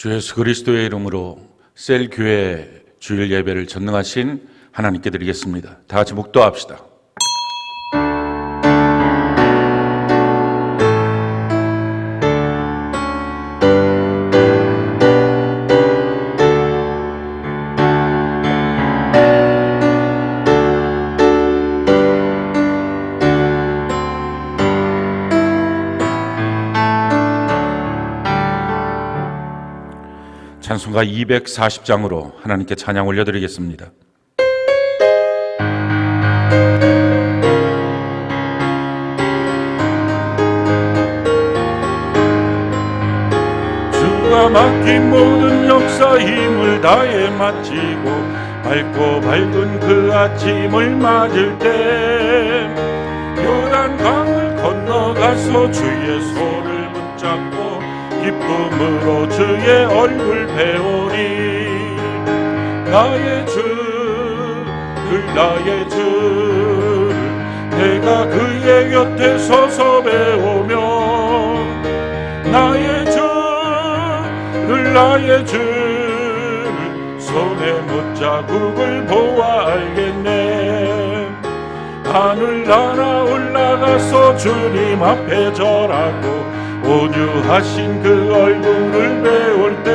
주 예수 그리스도의 이름으로 셀교회 주일 예배를 전능하신 하나님께 드리겠습니다. 다 같이 묵도합시다. 찬송가 240장으로 하나님께 찬양 올려드리겠습니다. 주가 맡긴 모든 역사 힘을 다해 마치고 밝고 밝은 그 아침을 맞을 때 요단강을 건너가서 주의 손을 붙잡고 기쁨으로 주의 얼굴 배우리. 나의 주를 나의 주를 내가 그의 곁에 서서 배우며 나의 주를 나의 주를 손에 못자국을 보아 알겠네. 하늘 날아 올라가서 주님 앞에 절하고 온유하신 그 얼굴을 배울 때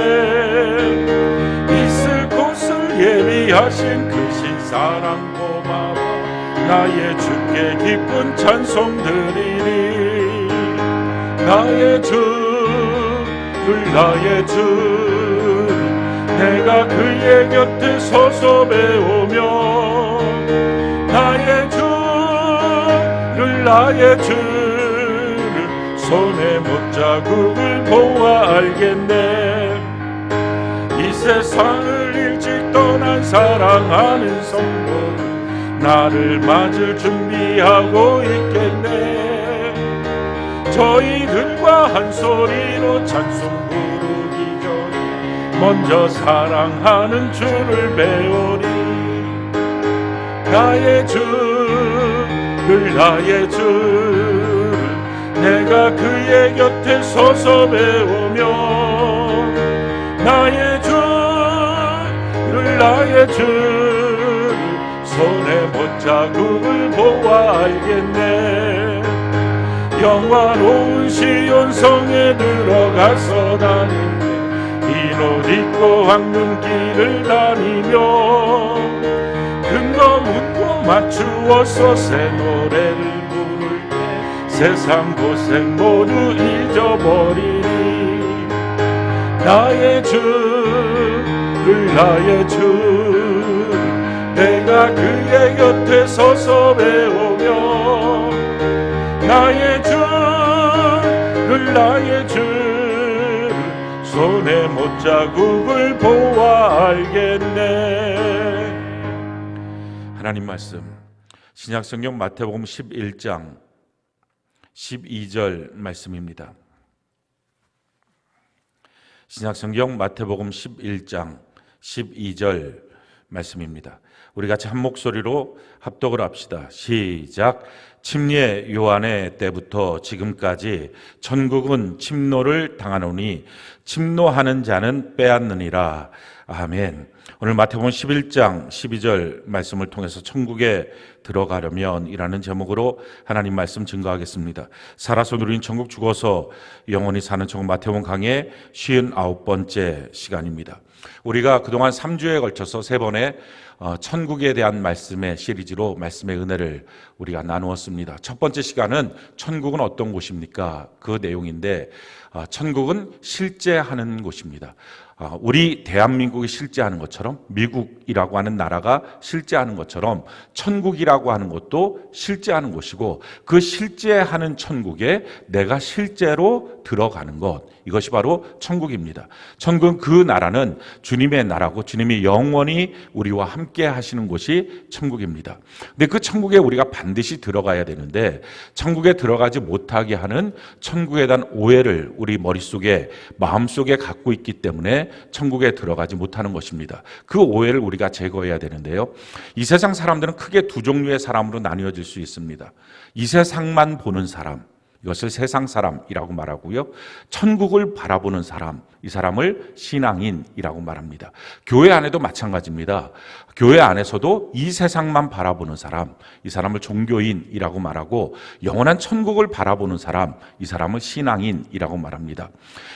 있을 곳을 예비하신 그 신사랑 고마워 나의 주께 기쁜 찬송 드리리. 나의 주를 나의 주를 내가 그의 곁에 서서 배우며 나의 주를 나의 주를 손에 못자국을 보아 알겠네. 이 세상을 일찍 떠난 사랑하는 성도는 나를 맞을 준비하고 있겠네. 저희들과 한 소리로 찬송 부르기 전에 먼저 사랑하는 주를 배우리. 나의 주를 나의 주를 내가 그의 곁에 서서 배우며 나의 주를 나의 주를 손에 못자국을 보아 알겠네. 영화로운 시온성에 들어가서 다닐 때 흰 옷 입고 황금길을 다니며 근거 묻고 맞추어서 새 노래를 세상 고생 모두 잊어버리니. 나의 주를 나의 주를 내가 그의 곁에 서서 배우며 나의 주를 나의 주를 손에 못자국을 보아 알겠네. 하나님 말씀 신약성경 마태복음 11장 12절 말씀입니다. 신약성경 마태복음 11장 12절 말씀입니다. 우리 같이 한 목소리로 합독을 합시다. 시작. 침례 요한의 때부터 지금까지 천국은 침노를 당하노니 침노하는 자는 빼앗느니라. 아멘. 오늘 마태복음 11장 12절 말씀을 통해서 천국에 들어가려면 이라는 제목으로 하나님 말씀 증거하겠습니다. 살아서 누린 천국, 죽어서 영원히 사는 천국, 마태복음 강의 59번째 시간입니다. 우리가 그동안 3주에 걸쳐서 3번의 천국에 대한 말씀의 시리즈로 말씀의 은혜를 우리가 나누었습니다. 첫 번째 시간은 천국은 어떤 곳입니까? 그 내용인데 천국은 실제하는 곳입니다. 우리 대한민국이 실제하는 것처럼 미국이라고 하는 나라가 실제하는 것처럼 천국이라고 하는 것도 실제하는 곳이고 그 실제하는 천국에 내가 실제로 들어가는 것, 이것이 바로 천국입니다. 천국은 그 나라는 주님의 나라고 주님이 영원히 우리와 함께 하시는 곳이 천국입니다. 근데 그 천국에 우리가 반드시 들어가야 되는데 천국에 들어가지 못하게 하는 천국에 대한 오해를 우리 머릿속에 마음속에 갖고 있기 때문에 천국에 들어가지 못하는 것입니다. 그 오해를 우리가 제거해야 되는데요. 이 세상 사람들은 크게 두 종류의 사람으로 나뉘어질 수 있습니다. 이 세상만 보는 사람, 이것을 세상 사람이라고 말하고요. 천국을 바라보는 사람, 이 사람을 신앙인이라고 말합니다. 교회 안에도 마찬가지입니다. 교회 안에서도 이 세상만 바라보는 사람, 이 사람을 종교인이라고 말하고, 영원한 천국을 바라보는 사람, 이 사람을 신앙인이라고 말합니다.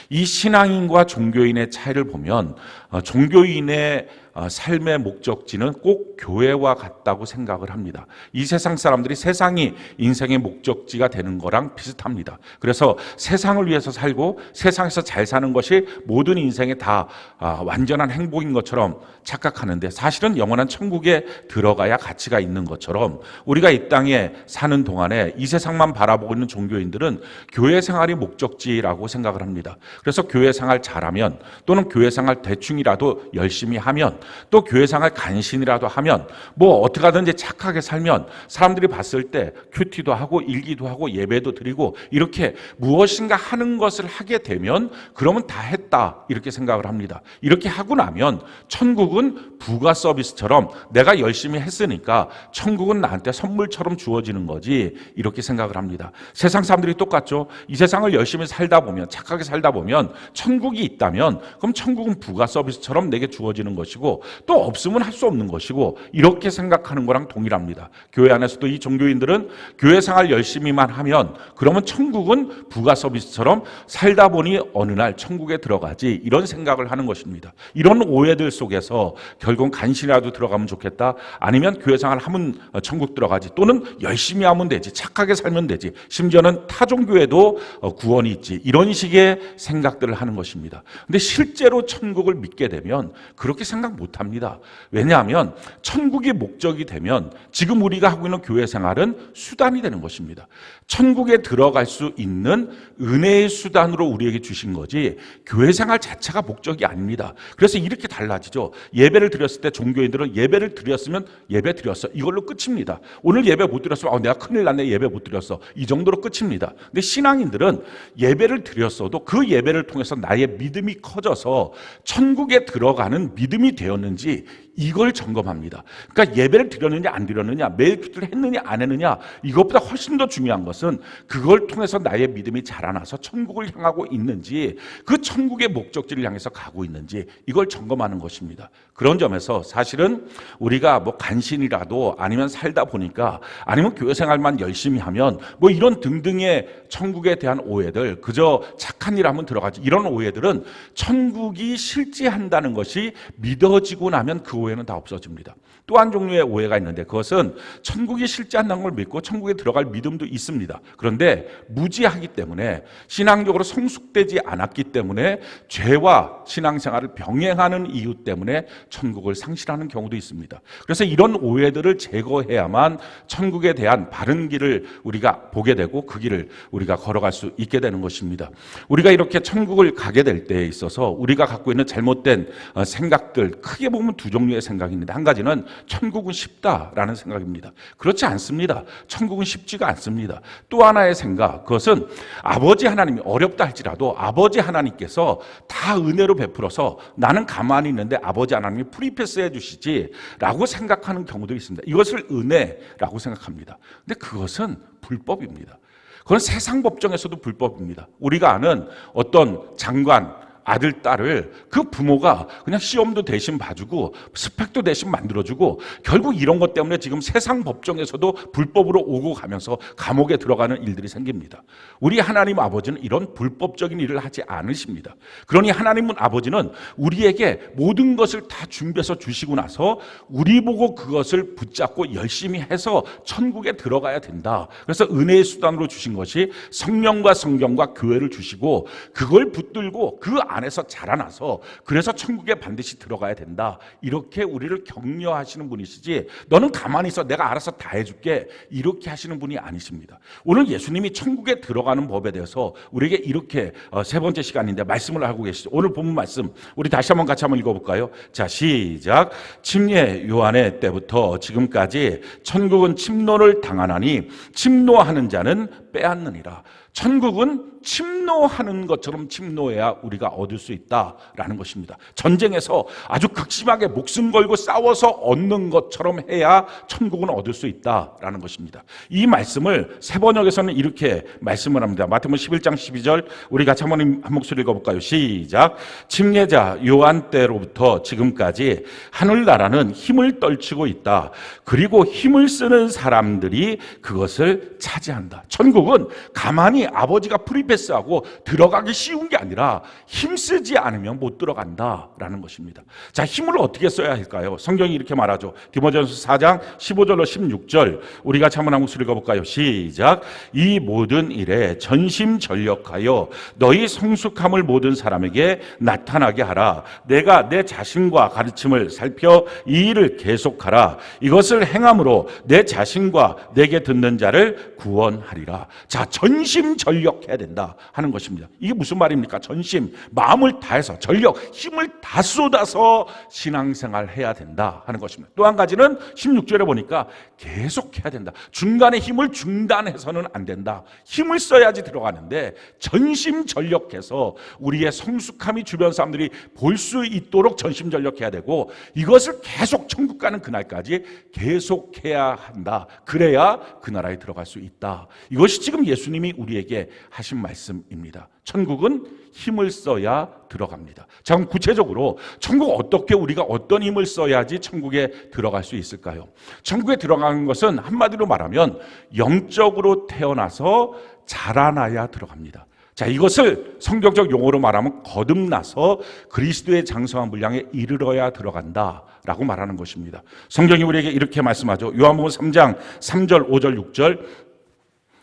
이 신앙인과 종교인의 차이를 보면 종교인의 삶의 목적지는 꼭 교회와 같다고 생각을 합니다. 이 세상 사람들이 세상이 인생의 목적지가 되는 거랑 비슷합니다. 그래서 세상을 위해서 살고 세상에서 잘 사는 것이 모든 인생에 다 완전한 행복인 것처럼 착각하는데, 사실은 영원한 천국에 들어가야 가치가 있는 것처럼 우리가 이 땅에 사는 동안에 이 세상만 바라보고 있는 종교인들은 교회 생활이 목적지라고 생각을 합니다. 그래서 교회 생활 잘하면, 또는 교회 생활 대충이라도 열심히 하면, 또 교회 생활 간신이라도 하면, 뭐 어떻게 하든지 착하게 살면 사람들이 봤을 때 큐티도 하고 일기도 하고 예배도 드리고 이렇게 무엇인가 하는 것을 하게 되면 그러면 다 했다, 이렇게 생각을 합니다. 이렇게 하고 나면 천국은 부가 서비스처럼 내가 열심히 했으니까 천국은 나한테 선물처럼 주어지는 거지, 이렇게 생각을 합니다. 세상 사람들이 똑같죠. 이 세상을 열심히 살다 보면, 착하게 살다 보면 천국이 있다면 그럼 천국은 부가 서비스처럼 내게 주어지는 것이고, 또 없으면 할 수 없는 것이고, 이렇게 생각하는 거랑 동일합니다. 교회 안에서도 이 종교인들은 교회 생활 열심히만 하면 그러면 천국은 부가 서비스처럼 살다 보니 어느 날 천국에 들어가지, 이런 생각을 하는 것입니다. 이런 오해들 속에서 결국 간신이라도 들어가면 좋겠다, 아니면 교회 생활 하면 천국 들어가지, 또는 열심히 하면 되지, 착하게 살면 되지, 심지어는 타종교에도 구원이 있지, 이런 식의 생각들을 하는 것입니다. 근데 실제로 천국을 믿게 되면 그렇게 생각 못합니다. 왜냐하면 천국이 목적이 되면 지금 우리가 하고 있는 교회 생활은 수단이 되는 것입니다. 천국에 들어갈 수 있는 은혜의 수단으로 우리에게 주신 거지 교회 생활 자체가 목적이 아닙니다. 그래서 이렇게 달라지죠. 예배를 드렸을 때 종교인들은 예배를 드렸으면 예배 드렸어, 이걸로 끝입니다. 오늘 예배 못 드렸으면 내가 큰일 났네, 예배 못 드렸어, 이 정도로 끝입니다. 근데 신앙인들은 예배를 드렸어도 그 예배를 통해서 나의 믿음이 커져서 천국에 들어가는 믿음이 되었는지 이걸 점검합니다. 그러니까 예배를 드렸느냐 안 드렸느냐, 매일 기도를 했느냐 안 했느냐, 이것보다 훨씬 더 중요한 것은 그걸 통해서 나의 믿음이 자라나서 천국을 향하고 있는지, 그 천국의 목적지를 향해서 가고 있는지, 이걸 점검하는 것입니다. 그런 점에서 사실은 우리가 뭐 간신이라도 아니면 살다 보니까, 아니면 교회 생활만 열심히 하면 뭐 이런 등등의 천국에 대한 오해들, 그저 착한 일 하면 들어가지, 이런 오해들은 천국이 실제한다는 것이 믿어지고 나면 그 오해는 다 없어집니다. 또 한 종류의 오해가 있는데, 그것은 천국이 실제한다는 걸 믿고 천국에 들어갈 믿음도 있습니다. 그런데 무지하기 때문에, 신앙적으로 성숙되지 않았기 때문에, 죄와 신앙생활을 병행하는 이유 때문에 천국을 상실하는 경우도 있습니다. 그래서 이런 오해들을 제거해야만 천국에 대한 바른 길을 우리가 보게 되고 그 길을 우리가 걸어갈 수 있게 되는 것입니다. 우리가 이렇게 천국을 가게 될 때에 있어서 우리가 갖고 있는 잘못된 생각들, 크게 보면 두 종류의 생각이 있는데, 한 가지는 천국은 쉽다라는 생각입니다. 그렇지 않습니다. 천국은 쉽지가 않습니다. 또 하나의 생각, 그것은 아버지 하나님이 어렵다 할지라도 아버지 하나님께서 다 은혜로 베풀어서 나는 가만히 있는데 아버지 하나님이 프리패스해 주시지 라고 생각하는 경우도 있습니다. 이것을 은혜라고 생각합니다. 근데 그것은 불법입니다. 그건 세상 법정에서도 불법입니다. 우리가 아는 어떤 장관, 아들, 딸을 그 부모가 그냥 시험도 대신 봐주고 스펙도 대신 만들어주고, 결국 이런 것 때문에 지금 세상 법정에서도 불법으로 오고 가면서 감옥에 들어가는 일들이 생깁니다. 우리 하나님 아버지는 이런 불법적인 일을 하지 않으십니다. 그러니 하나님은 아버지는 우리에게 모든 것을 다 준비해서 주시고 나서 우리 보고 그것을 붙잡고 열심히 해서 천국에 들어가야 된다. 그래서 은혜의 수단으로 주신 것이 성령과 성경과 교회를 주시고, 그걸 붙들고 그 안에서 자라나서 그래서 천국에 반드시 들어가야 된다, 이렇게 우리를 격려하시는 분이시지, 너는 가만히 있어 내가 알아서 다 해줄게, 이렇게 하시는 분이 아니십니다. 오늘 예수님이 천국에 들어가는 법에 대해서 우리에게 이렇게 세 번째 시간인데 말씀을 하고 계시죠. 오늘 본문 말씀 우리 다시 한번 같이 한번 읽어볼까요? 자, 시작. 침례 요한의 때부터 지금까지 천국은 침노를 당하나니 침노하는 자는 빼앗느니라. 천국은 침노하는 것처럼 침노해야 우리가 얻을 수 있다라는 것입니다. 전쟁에서 아주 극심하게 목숨 걸고 싸워서 얻는 것처럼 해야 천국은 얻을 수 있다라는 것입니다. 이 말씀을 세번역에서는 이렇게 말씀을 합니다. 마태복음 11장 12절 우리 같이 한 목소리 읽어볼까요? 시작. 침례자 요한 때로부터 지금까지 하늘나라는 힘을 떨치고 있다. 그리고 힘을 쓰는 사람들이 그것을 차지한다. 천국은 가만히 아버지가 프리패스하고 들어가기 쉬운 게 아니라 힘쓰지 않으면 못 들어간다라는 것입니다. 자, 힘을 어떻게 써야 할까요? 성경이 이렇게 말하죠. 디모데전서 4장 15절로 16절 우리 같이 한번 한 목소리 읽어볼까요? 시작. 이 모든 일에 전심전력하여 너희 성숙함을 모든 사람에게 나타나게 하라. 내가 내 자신과 가르침을 살펴 이 일을 계속하라. 이것을 행함으로 내 자신과 내게 듣는 자를 구원하리라. 자, 전심전력해야 된다 하는 것입니다. 이게 무슨 말입니까? 전심, 마음을 다해서 전력, 힘을 다 쏟아서 신앙생활 해야 된다 하는 것입니다. 또 한 가지는 16절에 보니까 계속해야 된다. 중간에 힘을 중단해서는 안 된다. 힘을 써야지 들어가는데 전심전력해서 우리의 성숙함이 주변 사람들이 볼 수 있도록 전심전력해야 되고 이것을 계속 천국 가는 그날까지 계속해야 한다. 그래야 그 나라에 들어갈 수 있다. 이것이 지금 예수님이 우리에게 하신 말씀입니다. 천국은 힘을 써야 들어갑니다. 자, 그럼 구체적으로 천국 어떻게 우리가 어떤 힘을 써야지 천국에 들어갈 수 있을까요? 천국에 들어가는 것은 한마디로 말하면 영적으로 태어나서 자라나야 들어갑니다. 자, 이것을 성경적 용어로 말하면 거듭나서 그리스도의 장성한 분량에 이르러야 들어간다라고 말하는 것입니다. 성경이 우리에게 이렇게 말씀하죠. 요한복음 3장 3절, 5절, 6절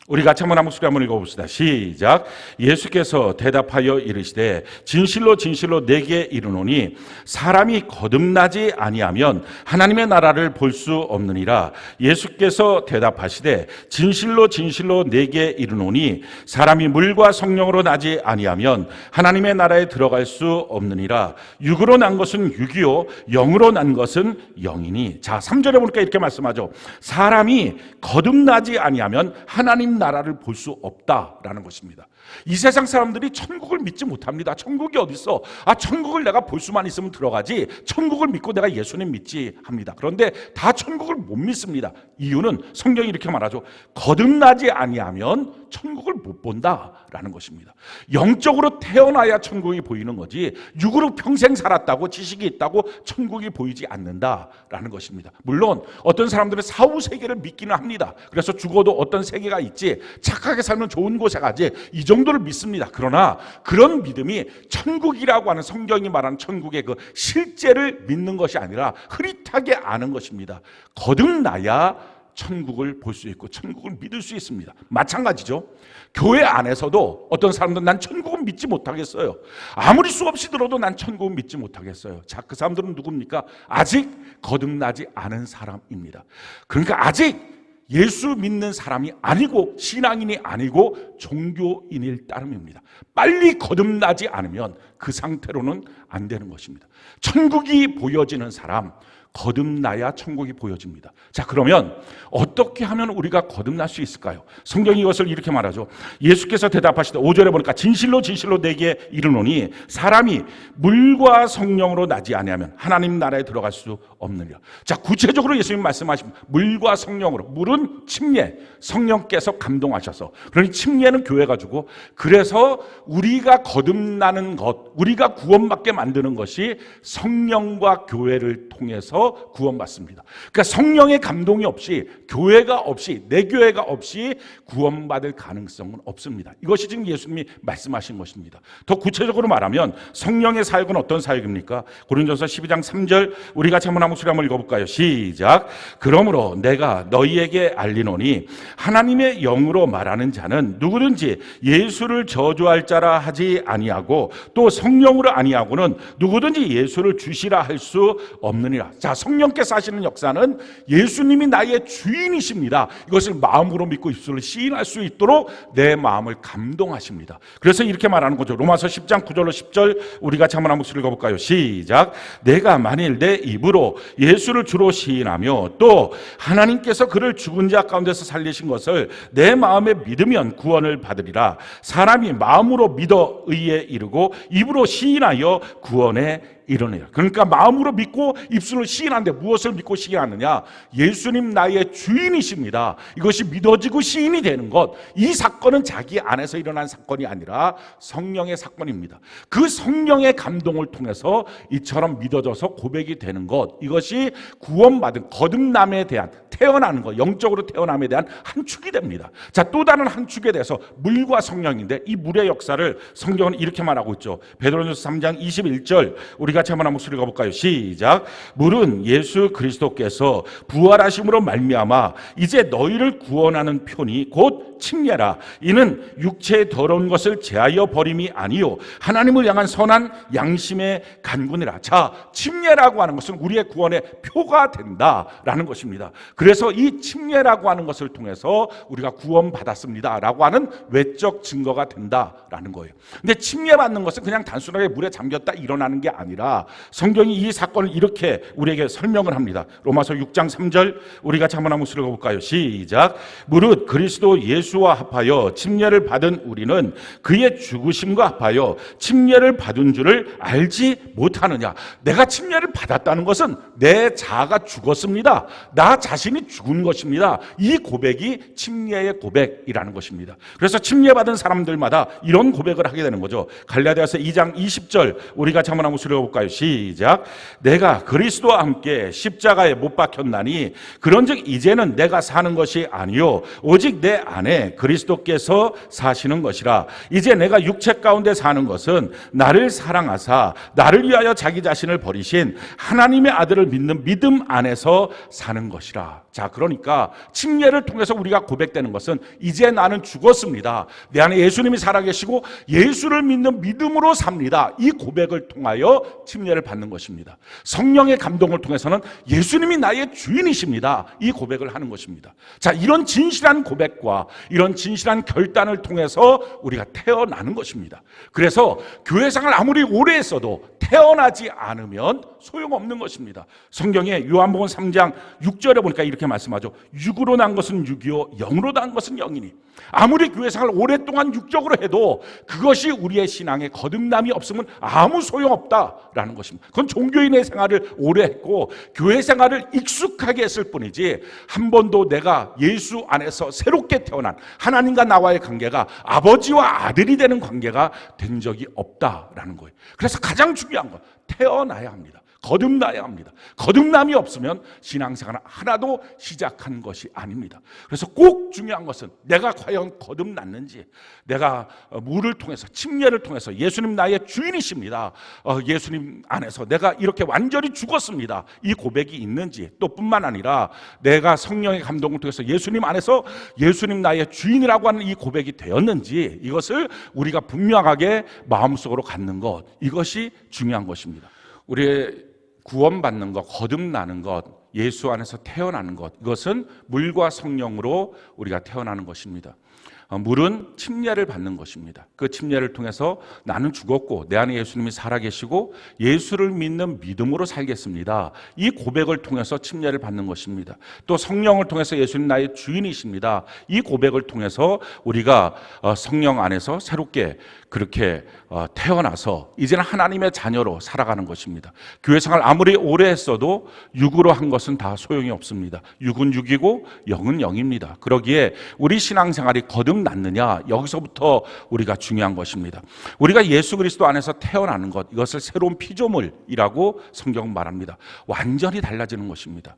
우리 같이 한번 목소리 한번 읽어봅시다. 시작. 예수께서 대답하여 이르시되 진실로 진실로 내게 이르노니 사람이 거듭나지 아니하면 하나님의 나라를 볼 수 없느니라. 예수께서 대답하시되 진실로 진실로 내게 이르노니 사람이 물과 성령으로 나지 아니하면 하나님의 나라에 들어갈 수 없느니라. 육으로 난 것은 육이요 영으로 난 것은 영이니. 자, 3절에 보니까 이렇게 말씀하죠. 사람이 거듭나지 아니하면 하나님 나라를 볼 수 없다라는 것입니다. 이 세상 사람들이 천국을 믿지 못합니다. 천국이 어디 있어? 천국을 내가 볼 수만 있으면 들어가지 천국을 믿고 내가 예수님 믿지 합니다. 그런데 다 천국을 못 믿습니다. 이유는 성경이 이렇게 말하죠. 거듭나지 아니하면 천국을 못 본다라는 것입니다. 영적으로 태어나야 천국이 보이는 거지 육으로 평생 살았다고 지식이 있다고 천국이 보이지 않는다라는 것입니다. 물론 어떤 사람들은 사후 세계를 믿기는 합니다. 그래서 죽어도 어떤 세계가 있지 착하게 살면 좋은 곳에 가지 이 정도를 믿습니다. 그러나 그런 믿음이 천국이라고 하는 성경이 말하는 천국의 그 실제를 믿는 것이 아니라 흐릿하게 아는 것입니다. 거듭나야 천국을 볼 수 있고 천국을 믿을 수 있습니다. 마찬가지죠. 교회 안에서도 어떤 사람들은 난 천국은 믿지 못하겠어요. 아무리 수없이 들어도 난 천국은 믿지 못하겠어요. 자, 그 사람들은 누굽니까? 아직 거듭나지 않은 사람입니다. 그러니까 아직 예수 믿는 사람이 아니고 신앙인이 아니고 종교인일 따름입니다. 빨리 거듭나지 않으면 그 상태로는 안 되는 것입니다. 천국이 보여지는 사람, 거듭나야 천국이 보여집니다. 자, 그러면 어떻게 하면 우리가 거듭날 수 있을까요? 성경이 이것을 이렇게 말하죠. 예수께서 대답하시되 5절에 보니까 진실로 진실로 내게 이르노니 사람이 물과 성령으로 나지 아니하면 하나님 나라에 들어갈 수 없느니라. 자, 구체적으로 예수님 말씀하신 물과 성령으로, 물은 침례, 성령께서 감동하셔서, 그러니 침례는 교회가 주고, 그래서 우리가 거듭나는 것, 우리가 구원받게 만드는 것이 성령과 교회를 통해서 구원받습니다. 그러니까 성령의 감동이 없이, 교회가 없이, 내 교회가 없이 구원받을 가능성은 없습니다. 이것이 지금 예수님이 말씀하신 것입니다. 더 구체적으로 말하면 성령의 사역은 어떤 사역입니까? 고린도전서 12장 3절 우리 같이 한번 목소리 한번 읽어볼까요? 시작. 그러므로 내가 너희에게 알리노니 하나님의 영으로 말하는 자는 누구든지 예수를 저주할 자라 하지 아니하고 또 성령으로 아니하고는 누구든지 예수를 주시라 할 수 없느니라. 자, 자, 성령께서 하시는 역사는 예수님이 나의 주인이십니다. 이것을 마음으로 믿고 입술로 시인할 수 있도록 내 마음을 감동하십니다. 그래서 이렇게 말하는 거죠. 로마서 10장 9절로 10절 우리 같이 한번 목소리 읽어볼까요? 시작. 내가 만일 내 입으로 예수를 주로 시인하며 또 하나님께서 그를 죽은 자 가운데서 살리신 것을 내 마음에 믿으면 구원을 받으리라. 사람이 마음으로 믿어 의에 이르고 입으로 시인하여 구원에 이러네요. 그러니까 마음으로 믿고 입술로 시인하는데 무엇을 믿고 시인하느냐? 예수님 나의 주인이십니다. 이것이 믿어지고 시인이 되는 것, 이 사건은 자기 안에서 일어난 사건이 아니라 성령의 사건입니다. 그 성령의 감동을 통해서 이처럼 믿어져서 고백이 되는 것, 이것이 구원받은 거듭남에 대한, 태어나는 것, 영적으로 태어남에 대한 한 축이 됩니다. 자, 또 다른 한 축에 대해서 물과 성령인데, 이 물의 역사를 성경은 이렇게 말하고 있죠. 베드로전서 3장 21절 우리가 같이 한번 목소리 가볼까요? 시작. 물은 예수 그리스도께서 부활하심으로 말미암아 이제 너희를 구원하는 편이 곧 침례라. 이는 육체의 더러운 것을 제하여 버림이 아니요 하나님을 향한 선한 양심의 간구니라. 자, 침례라고 하는 것은 우리의 구원의 표가 된다라는 것입니다. 그래서 이 침례라고 하는 것을 통해서 우리가 구원받았습니다 라고 하는 외적 증거가 된다라는 거예요. 근데 침례받는 것은 그냥 단순하게 물에 잠겼다 일어나는 게 아니라 성경이 이 사건을 이렇게 우리에게 설명을 합니다. 로마서 6장 3절 우리 같이 한번 목소리 읽어볼까요? 시작. 무릇 그리스도 예수와 합하여 침례를 받은 우리는 그의 죽으심과 합하여 침례를 받은 줄을 알지 못하느냐. 내가 침례를 받았다는 것은 내 자아가 죽었습니다. 나 자신이 죽은 것입니다. 이 고백이 침례의 고백이라는 것입니다. 그래서 침례받은 사람들마다 이런 고백을 하게 되는 거죠. 갈라디아서 2장 20절 우리 같이 한번 목소리 읽어볼까요? 시작. 내가 그리스도와 함께 십자가에 못 박혔나니 그런즉 이제는 내가 사는 것이 아니요 오직 내 안에 그리스도께서 사시는 것이라. 이제 내가 육체 가운데 사는 것은 나를 사랑하사 나를 위하여 자기 자신을 버리신 하나님의 아들을 믿는 믿음 안에서 사는 것이라. 자, 그러니까 침례를 통해서 우리가 고백되는 것은 이제 나는 죽었습니다. 내 안에 예수님이 살아계시고 예수를 믿는 믿음으로 삽니다. 이 고백을 통하여 침례를 받는 것입니다. 성령의 감동을 통해서는 예수님이 나의 주인이십니다. 이 고백을 하는 것입니다. 자, 이런 진실한 고백과 이런 진실한 결단을 통해서 우리가 태어나는 것입니다. 그래서 교회 생활 아무리 오래 했어도 태어나지 않으면 소용없는 것입니다. 성경에 요한복음 3장 6절에 보니까 이렇게 말씀하죠. 육으로 난 것은 육이요 영으로 난 것은 영이니. 아무리 교회 생활 오랫동안 육적으로 해도 그것이 우리의 신앙에 거듭남이 없으면 아무 소용없다라는 것입니다. 그건 종교인의 생활을 오래 했고 교회 생활을 익숙하게 했을 뿐이지 한 번도 내가 예수 안에서 새롭게 태어난 하나님과 나와의 관계가 아버지와 아들이 되는 관계가 된 적이 없다라는 거예요. 그래서 가장 중요한 건 태어나야 합니다. 거듭나야 합니다. 거듭남이 없으면 신앙생활은 하나도 시작한 것이 아닙니다. 그래서 꼭 중요한 것은 내가 과연 거듭났는지, 내가 물을 통해서 침례를 통해서 예수님 나의 주인이십니다. 예수님 안에서 내가 이렇게 완전히 죽었습니다. 이 고백이 있는지, 또 뿐만 아니라 내가 성령의 감동을 통해서 예수님 안에서 예수님 나의 주인이라고 하는 이 고백이 되었는지, 이것을 우리가 분명하게 마음속으로 갖는 것, 이것이 중요한 것입니다. 우리의 구원받는 것, 거듭나는 것, 예수 안에서 태어나는 것, 이것은 물과 성령으로 우리가 태어나는 것입니다. 물은 침례를 받는 것입니다. 그 침례를 통해서 나는 죽었고 내 안에 예수님이 살아계시고 예수를 믿는 믿음으로 살겠습니다. 이 고백을 통해서 침례를 받는 것입니다. 또 성령을 통해서 예수님 나의 주인이십니다. 이 고백을 통해서 우리가 성령 안에서 새롭게 그렇게 태어나서 이제는 하나님의 자녀로 살아가는 것입니다. 교회 생활 아무리 오래 했어도 육으로 한 것은 다 소용이 없습니다. 육은 육이고 영은 영입니다. 그러기에 우리 신앙생활이 거듭났느냐, 여기서부터 우리가 중요한 것입니다. 우리가 예수 그리스도 안에서 태어나는 것, 이것을 새로운 피조물이라고 성경은 말합니다. 완전히 달라지는 것입니다.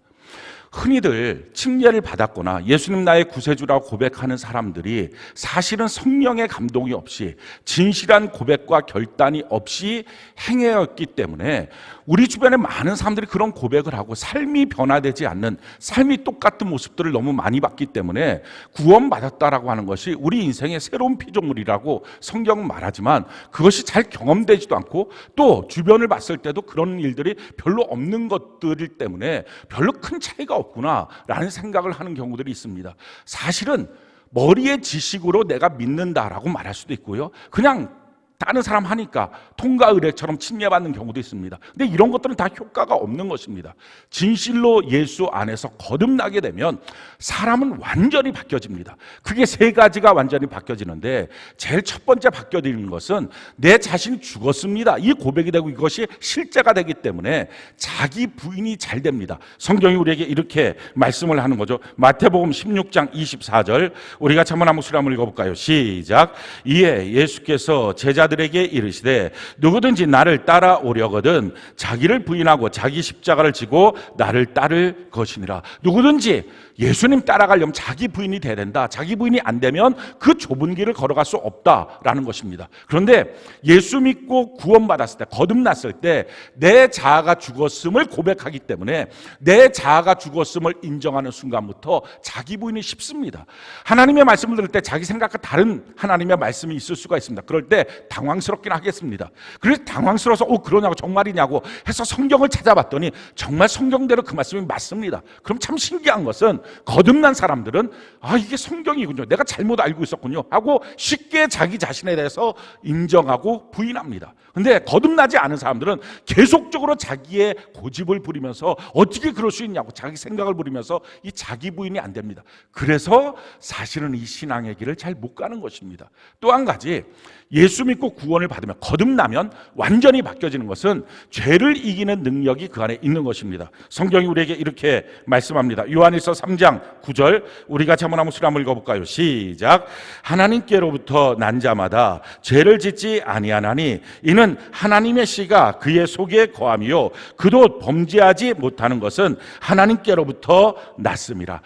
흔히들 침례를 받았거나 예수님 나의 구세주라고 고백하는 사람들이 사실은 성령의 감동이 없이 진실한 고백과 결단이 없이 행해였기 때문에 우리 주변에 많은 사람들이 그런 고백을 하고 삶이 변화되지 않는, 삶이 똑같은 모습들을 너무 많이 봤기 때문에 구원받았다라고 하는 것이 우리 인생의 새로운 피조물이라고 성경은 말하지만 그것이 잘 경험되지도 않고 또 주변을 봤을 때도 그런 일들이 별로 없는 것들 때문에 별로 큰 차이가 없구나라는 생각을 하는 경우들이 있습니다. 사실은 머리의 지식으로 내가 믿는다라고 말할 수도 있고요, 그냥 다른 사람 하니까 통과 의례처럼 침례받는 경우도 있습니다. 근데 이런 것들은 다 효과가 없는 것입니다. 진실로 예수 안에서 거듭나게 되면 사람은 완전히 바뀌어집니다. 그게 세 가지가 완전히 바뀌어지는데, 제일 첫 번째 바뀌어지는 것은 내 자신이 죽었습니다, 이 고백이 되고 이것이 실제가 되기 때문에 자기 부인이 잘 됩니다. 성경이 우리에게 이렇게 말씀을 하는 거죠. 마태복음 16장 24절, 우리 같이 한번 목소리 한번 읽어볼까요? 시작. 이에 예수께서 제자들에게 이르시되 누구든지 나를 따라오려거든 자기를 부인하고 자기 십자가를 지고 나를 따를 것이니라. 누구든지 예수님 따라가려면 자기 부인이 돼야 된다. 자기 부인이 안 되면 그 좁은 길을 걸어갈 수 없다라는 것입니다. 그런데 예수 믿고 구원받았을 때, 거듭났을 때 내 자아가 죽었음을 고백하기 때문에 내 자아가 죽었음을 인정하는 순간부터 자기 부인이 쉽습니다. 하나님의 말씀을 들을 때 자기 생각과 다른 하나님의 말씀이 있을 수가 있습니다. 그럴 때 당황스럽긴 하겠습니다. 그래서 당황스러워서 그러냐고, 정말이냐고 해서 성경을 찾아봤더니 정말 성경대로 그 말씀이 맞습니다. 그럼 참 신기한 것은 거듭난 사람들은 이게 성경이군요, 내가 잘못 알고 있었군요 하고 쉽게 자기 자신에 대해서 인정하고 부인합니다. 근데 거듭나지 않은 사람들은 계속적으로 자기의 고집을 부리면서 어떻게 그럴 수 있냐고 자기 생각을 부리면서 이 자기 부인이 안 됩니다. 그래서 사실은 이 신앙의 길을 잘 못 가는 것입니다. 또 한 가지, 예수 믿고 구원을 받으면, 거듭나면 완전히 바뀌어지는 것은 죄를 이기는 능력이 그 안에 있는 것입니다. 성경이 우리에게 이렇게 말씀합니다. 요한일서 3장 9절, 우리 같이 한번 목소리 한번 읽어볼까요? 시작. 하나님께로부터 난 자마다 죄를 짓지 아니하나니 이는 하나님의 씨가 그의 속에 거함이요 그도 범죄하지 못하는 것은 하나님께로부터 났음이라.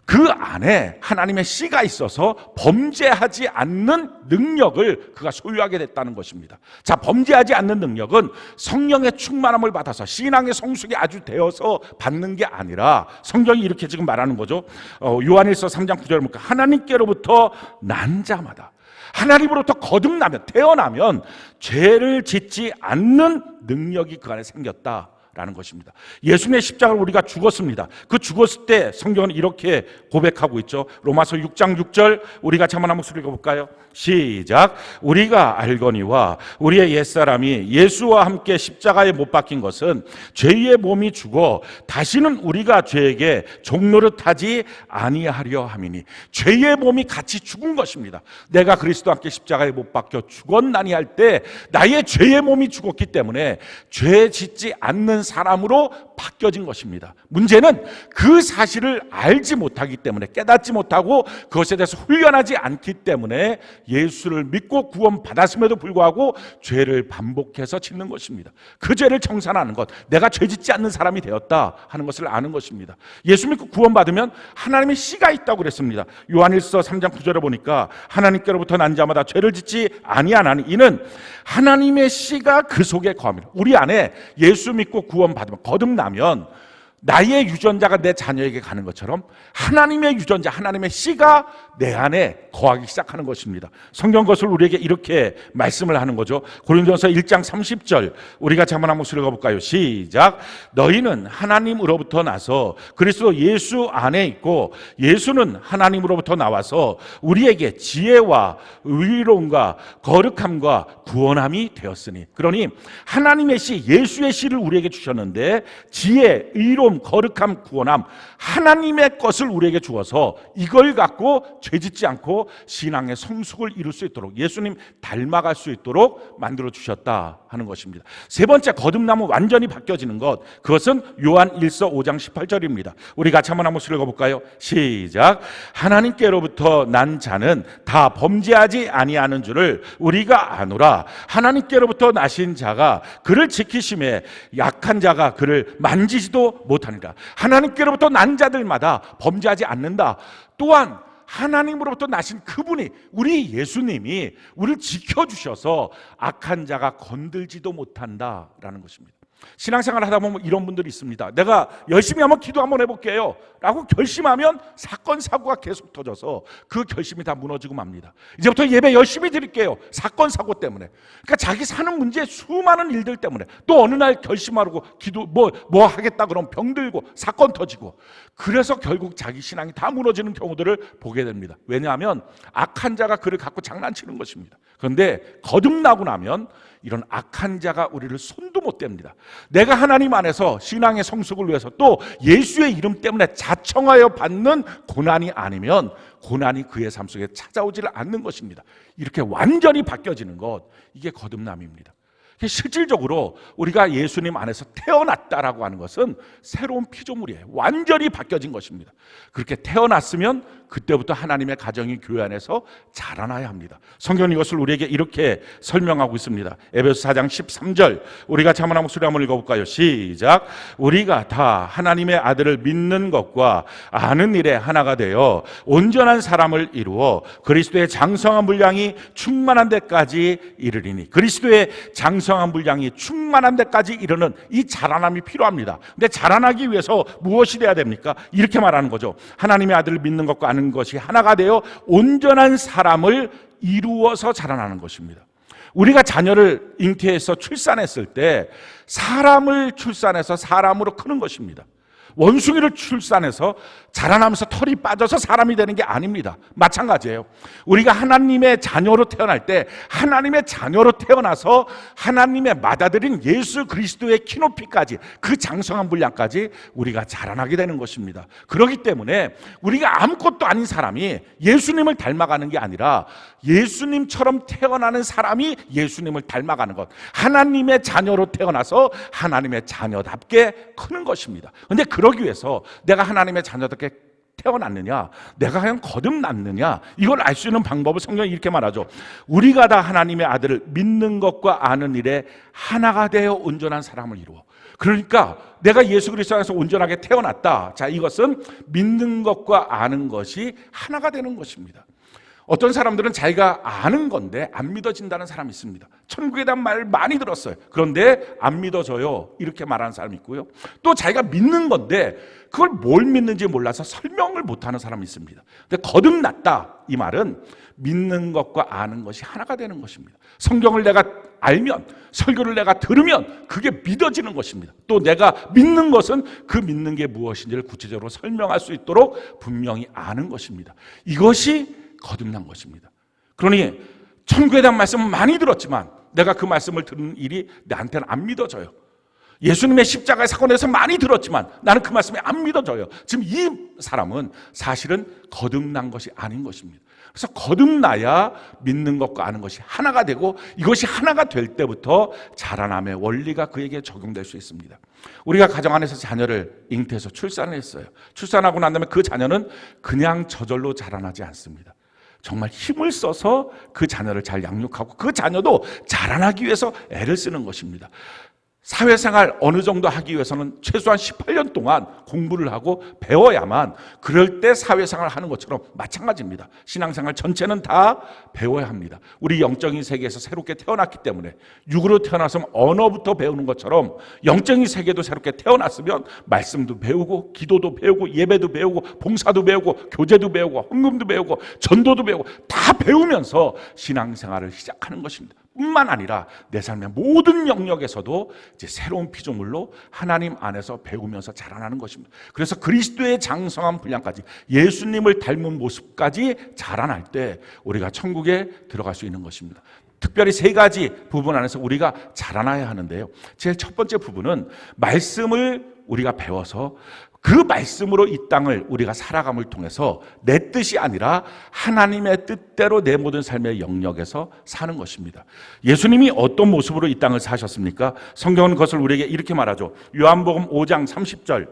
그 안에 하나님의 씨가 있어서 범죄하지 않는 능력을 그가 소유하게 됐다는 것입니다. 자, 범죄하지 않는 능력은 성령의 충만함을 받아서 신앙의 성숙이 아주 되어서 받는 게 아니라, 성경이 이렇게 지금 말하는 거죠. 요한일서 3장 9절을 보니까 하나님께로부터 난 자마다, 하나님으로부터 거듭나면, 태어나면 죄를 짓지 않는 능력이 그 안에 생겼다 라는 것입니다. 예수님의 십자가를 우리가 죽었습니다. 그 죽었을 때 성경은 이렇게 고백하고 있죠. 로마서 6장 6절, 우리 같이 한번 목소리 읽어볼까요? 시작. 우리가 알거니와 우리의 옛사람이 예수와 함께 십자가에 못 박힌 것은 죄의 몸이 죽어 다시는 우리가 죄에게 종노릇하지 아니하려 함이니, 죄의 몸이 같이 죽은 것입니다. 내가 그리스도와 함께 십자가에 못 박혀 죽었나니 할 때 나의 죄의 몸이 죽었기 때문에 죄 짓지 않는 사람으로 바뀌어진 것입니다. 문제는 그 사실을 알지 못하기 때문에, 깨닫지 못하고 그것에 대해서 훈련하지 않기 때문에 예수를 믿고 구원받았음에도 불구하고 죄를 반복해서 짓는 것입니다. 그 죄를 청산하는 것, 내가 죄 짓지 않는 사람이 되었다 하는 것을 아는 것입니다. 예수 믿고 구원받으면 하나님의 씨가 있다고 그랬습니다. 요한일서 3장 9절에 보니까 하나님께로부터 난 자마다 죄를 짓지 아니하나니 이는 하나님의 씨가 그 속에 거함이라. 우리 안에 예수 믿고 구원받으면, 거듭나면 나의 유전자가 내 자녀에게 가는 것처럼 하나님의 유전자, 하나님의 씨가 내 안에 거하기 시작하는 것입니다. 성경 것을 우리에게 이렇게 말씀을 하는 거죠. 고린도전서 1장 30절, 우리 같이 한번 목소리 읽어볼까요? 시작. 너희는 하나님으로부터 나서 그리스도 예수 안에 있고 예수는 하나님으로부터 나와서 우리에게 지혜와 의로움과 거룩함과 구원함이 되었으니. 그러니 하나님의 씨, 예수의 씨를 우리에게 주셨는데 지혜, 의로움, 거룩함, 구원함, 하나님의 것을 우리에게 주어서 이걸 갖고 죄짓지 않고 신앙의 성숙을 이룰 수 있도록, 예수님 닮아갈 수 있도록 만들어 주셨다 하는 것입니다. 세 번째, 거듭나면 완전히 바뀌어지는 것, 그것은 요한 1서 5장 18절입니다. 우리 같이 한번 목소리 읽어볼까요? 시작. 하나님께로부터 난 자는 다 범죄하지 아니하는 줄을 우리가 아노라. 하나님께로부터 나신 자가 그를 지키심에 약한 자가 그를 만지지도 못하니라. 하나님께로부터 난 자들마다 범죄하지 않는다. 또한 하나님으로부터 나신 그분이, 우리 예수님이 우리를 지켜주셔서 악한 자가 건들지도 못한다라는 것입니다. 신앙생활 하다 보면 이런 분들이 있습니다. 내가 열심히 한번 기도 한번 해볼게요 라고 결심하면 사건 사고가 계속 터져서 그 결심이 다 무너지고 맙니다. 이제부터 예배 열심히 드릴게요, 사건 사고 때문에. 그러니까 자기 사는 문제, 수많은 일들 때문에, 또 어느 날 결심하고 기도 뭐 하겠다 그러면 병들고 사건 터지고, 그래서 결국 자기 신앙이 다 무너지는 경우들을 보게 됩니다. 왜냐하면 악한 자가 그를 갖고 장난치는 것입니다. 그런데 거듭나고 나면 이런 악한 자가 우리를 손도 못 댑니다. 내가 하나님 안에서 신앙의 성숙을 위해서 또 예수의 이름 때문에 자청하여 받는 고난이 아니면 고난이 그의 삶 속에 찾아오지를 않는 것입니다. 이렇게 완전히 바뀌어지는 것, 이게 거듭남입니다. 실질적으로 우리가 예수님 안에서 태어났다라고 하는 것은 새로운 피조물이에요. 완전히 바뀌어진 것입니다. 그렇게 태어났으면 그때부터 하나님의 가정이 교회 안에서 자라나야 합니다. 성경은 이것을 우리에게 이렇게 설명하고 있습니다. 에베소 4장 13절, 우리 같이 한번 목소리 한번 읽어볼까요? 시작. 우리가 다 하나님의 아들을 믿는 것과 아는 일에 하나가 되어 온전한 사람을 이루어 그리스도의 장성한 분량이 충만한 데까지 이르리니, 그리스도의 장성한 분량이 충만한 데까지 이르는 이 자라남이 필요합니다. 근데 자라나기 위해서 무엇이 돼야 됩니까? 이렇게 말하는 거죠. 하나님의 아들을 믿는 것과 아는 것이 하나가 되어 온전한 사람을 이루어서 자라나는 것입니다. 우리가 자녀를 잉태해서 출산했을 때 사람을 출산해서 사람으로 크는 것입니다. 원숭이를 출산해서 자라나면서 털이 빠져서 사람이 되는 게 아닙니다. 마찬가지예요. 우리가 하나님의 자녀로 태어날 때 하나님의 자녀로 태어나서 하나님의 맏아들인 예수 그리스도의 키높이까지, 그 장성한 분량까지 우리가 자라나게 되는 것입니다. 그렇기 때문에 우리가 아무것도 아닌 사람이 예수님을 닮아가는 게 아니라 예수님처럼 태어나는 사람이 예수님을 닮아가는 것, 하나님의 자녀로 태어나서 하나님의 자녀답게 크는 것입니다. 그런데 그러기 위해서 내가 하나님의 자녀답게 태어났느냐, 내가 그냥 거듭났느냐, 이걸 알 수 있는 방법을 성경이 이렇게 말하죠. 우리가 다 하나님의 아들을 믿는 것과 아는 일에 하나가 되어 온전한 사람을 이루어. 그러니까 내가 예수 그리스도 안에서 온전하게 태어났다. 자, 이것은 믿는 것과 아는 것이 하나가 되는 것입니다. 어떤 사람들은 자기가 아는 건데 안 믿어진다는 사람이 있습니다. 천국에 대한 말을 많이 들었어요. 그런데 안 믿어져요, 이렇게 말하는 사람이 있고요. 또 자기가 믿는 건데 그걸 뭘 믿는지 몰라서 설명을 못하는 사람이 있습니다. 근데 거듭났다, 이 말은 믿는 것과 아는 것이 하나가 되는 것입니다. 성경을 내가 알면, 설교를 내가 들으면 그게 믿어지는 것입니다. 또 내가 믿는 것은 그 믿는 게 무엇인지를 구체적으로 설명할 수 있도록 분명히 아는 것입니다. 이것이 거듭난 것입니다. 그러니 천국에 대한 말씀은 많이 들었지만 내가 그 말씀을 듣는 일이 나한테는 안 믿어져요. 예수님의 십자가의 사건에 대해서 많이 들었지만 나는 그 말씀이 안 믿어져요. 지금 이 사람은 사실은 거듭난 것이 아닌 것입니다. 그래서 거듭나야 믿는 것과 아는 것이 하나가 되고, 이것이 하나가 될 때부터 자라남의 원리가 그에게 적용될 수 있습니다. 우리가 가정 안에서 자녀를 잉태해서 출산을 했어요. 출산하고 난 다음에 그 자녀는 그냥 저절로 자라나지 않습니다. 정말 힘을 써서 그 자녀를 잘 양육하고 그 자녀도 자라나기 위해서 애를 쓰는 것입니다. 사회생활 어느 정도 하기 위해서는 최소한 18년 동안 공부를 하고 배워야만, 그럴 때 사회생활을 하는 것처럼 마찬가지입니다. 신앙생활 전체는 다 배워야 합니다. 우리 영적인 세계에서 새롭게 태어났기 때문에, 육으로 태어나서 언어부터 배우는 것처럼 영적인 세계도 새롭게 태어났으면 말씀도 배우고 기도도 배우고 예배도 배우고 봉사도 배우고 교제도 배우고 헌금도 배우고 전도도 배우고 다 배우면서 신앙생활을 시작하는 것입니다. 뿐만 아니라 내 삶의 모든 영역에서도 이제 새로운 피조물로 하나님 안에서 배우면서 자라나는 것입니다. 그래서 그리스도의 장성한 분량까지, 예수님을 닮은 모습까지 자라날 때 우리가 천국에 들어갈 수 있는 것입니다. 특별히 세 가지 부분 안에서 우리가 자라나야 하는데요. 제일 첫 번째 부분은 말씀을 우리가 배워서 그 말씀으로 이 땅을 우리가 살아감을 통해서 내 뜻이 아니라 하나님의 뜻대로 내 모든 삶의 영역에서 사는 것입니다. 예수님이 어떤 모습으로 이 땅을 사셨습니까? 성경은 그것을 우리에게 이렇게 말하죠. 요한복음 5장 30절,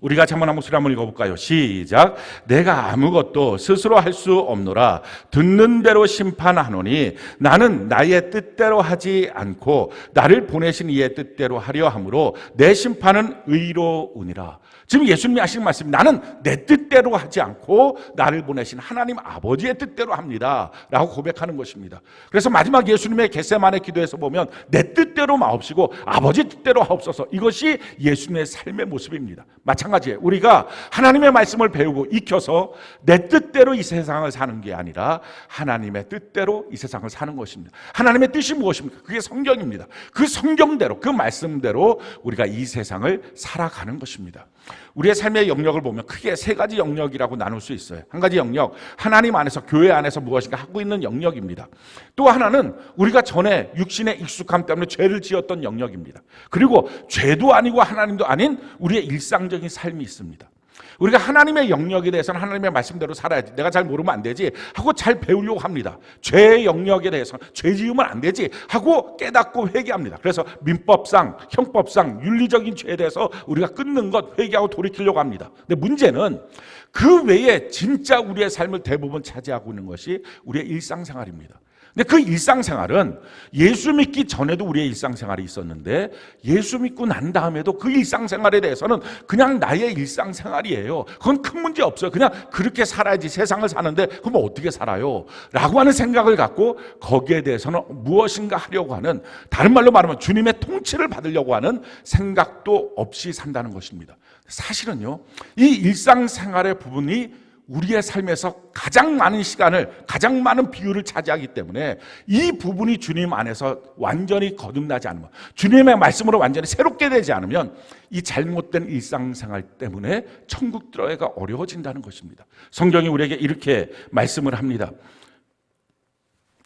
우리 같이 한번 목소리 한번 읽어볼까요? 시작. 내가 아무것도 스스로 할 수 없노라. 듣는 대로 심판하노니 나는 나의 뜻대로 하지 않고 나를 보내신 이의 뜻대로 하려 함으로 내 심판은 의로우니라. 지금 예수님이 하신 말씀이 나는 내 뜻대로 하지 않고 나를 보내신 하나님 아버지의 뜻대로 합니다 라고 고백하는 것입니다. 그래서 마지막 예수님의 겟세마네 기도에서 보면 내 뜻대로 마옵시고 아버지 뜻대로 하옵소서, 이것이 예수님의 삶의 모습입니다. 마찬가지예요. 우리가 하나님의 말씀을 배우고 익혀서 내 뜻대로 이 세상을 사는 게 아니라 하나님의 뜻대로 이 세상을 사는 것입니다. 하나님의 뜻이 무엇입니까? 그게 성경입니다. 그 성경대로, 그 말씀대로 우리가 이 세상을 살아가는 것입니다. 우리의 삶의 영역을 보면 크게 세 가지 영역이라고 나눌 수 있어요. 한 가지 영역, 하나님 안에서, 교회 안에서 무엇인가 하고 있는 영역입니다. 또 하나는 우리가 전에 육신의 익숙함 때문에 죄를 지었던 영역입니다. 그리고 죄도 아니고 하나님도 아닌 우리의 일상적인 삶이 있습니다. 우리가 하나님의 영역에 대해서는 하나님의 말씀대로 살아야지, 내가 잘 모르면 안 되지 하고 잘 배우려고 합니다. 죄의 영역에 대해서는 죄 지으면 안 되지 하고 깨닫고 회개합니다. 그래서 민법상, 형법상, 윤리적인 죄에 대해서 우리가 끊는 것, 회개하고 돌이키려고 합니다. 근데 문제는 그 외에 진짜 우리의 삶을 대부분 차지하고 있는 것이 우리의 일상생활입니다. 근데 그 일상생활은 예수 믿기 전에도 우리의 일상생활이 있었는데 예수 믿고 난 다음에도 그 일상생활에 대해서는 그냥 나의 일상생활이에요. 그건 큰 문제 없어요. 그냥 그렇게 살아야지, 세상을 사는데 그럼 어떻게 살아요? 라고 하는 생각을 갖고 거기에 대해서는 무엇인가 하려고 하는, 다른 말로 말하면 주님의 통치를 받으려고 하는 생각도 없이 산다는 것입니다. 사실은요, 이 일상생활의 부분이 우리의 삶에서 가장 많은 시간을, 가장 많은 비율을 차지하기 때문에 이 부분이 주님 안에서 완전히 거듭나지 않으면, 주님의 말씀으로 완전히 새롭게 되지 않으면 이 잘못된 일상생활 때문에 천국 들어가기가 어려워진다는 것입니다. 성경이 우리에게 이렇게 말씀을 합니다.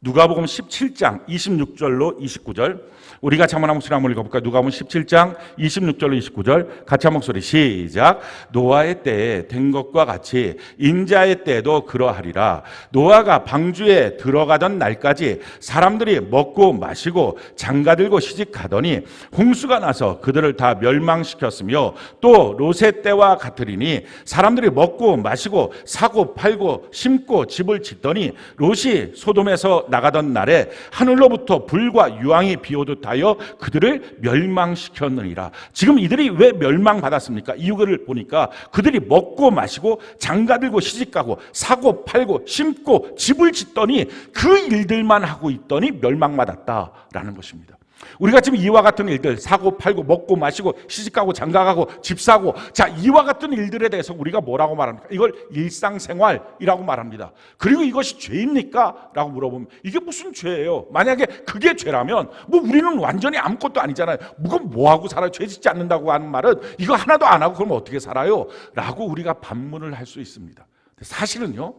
누가복음 17장 26절로 29절, 우리 같이 한번 목소리 한번 읽어볼까요? 누가복음 17장 26절로 29절 같이 한 목소리 시작. 노아의 때에 된 것과 같이 인자의 때에도 그러하리라. 노아가 방주에 들어가던 날까지 사람들이 먹고 마시고 장가들고 시집가더니 홍수가 나서 그들을 다 멸망시켰으며, 또 롯의 때와 같으리니 사람들이 먹고 마시고 사고 팔고 심고 집을 짓더니 롯이 소돔에서 나가던 날에 하늘로부터 불과 유황이 비오듯 하여 그들을 멸망시켰느니라. 지금 이들이 왜 멸망받았습니까? 이유를 보니까 그들이 먹고 마시고 장가들고 시집가고 사고 팔고 심고 집을 짓더니 그 일들만 하고 있더니 멸망받았다라는 것입니다. 우리가 지금 이와 같은 일들, 사고 팔고 먹고 마시고 시집가고 장가가고 집 사고, 자, 이와 같은 일들에 대해서 우리가 뭐라고 말합니까? 이걸 일상생활이라고 말합니다. 그리고 이것이 죄입니까? 라고 물어보면 이게 무슨 죄예요? 만약에 그게 죄라면 뭐 우리는 완전히 아무것도 아니잖아요. 뭐하고 살아요? 죄 짓지 않는다고 하는 말은 이거 하나도 안 하고 그러면 어떻게 살아요? 라고 우리가 반문을 할 수 있습니다. 사실은요,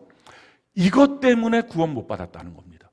이것 때문에 구원 못 받았다는 겁니다.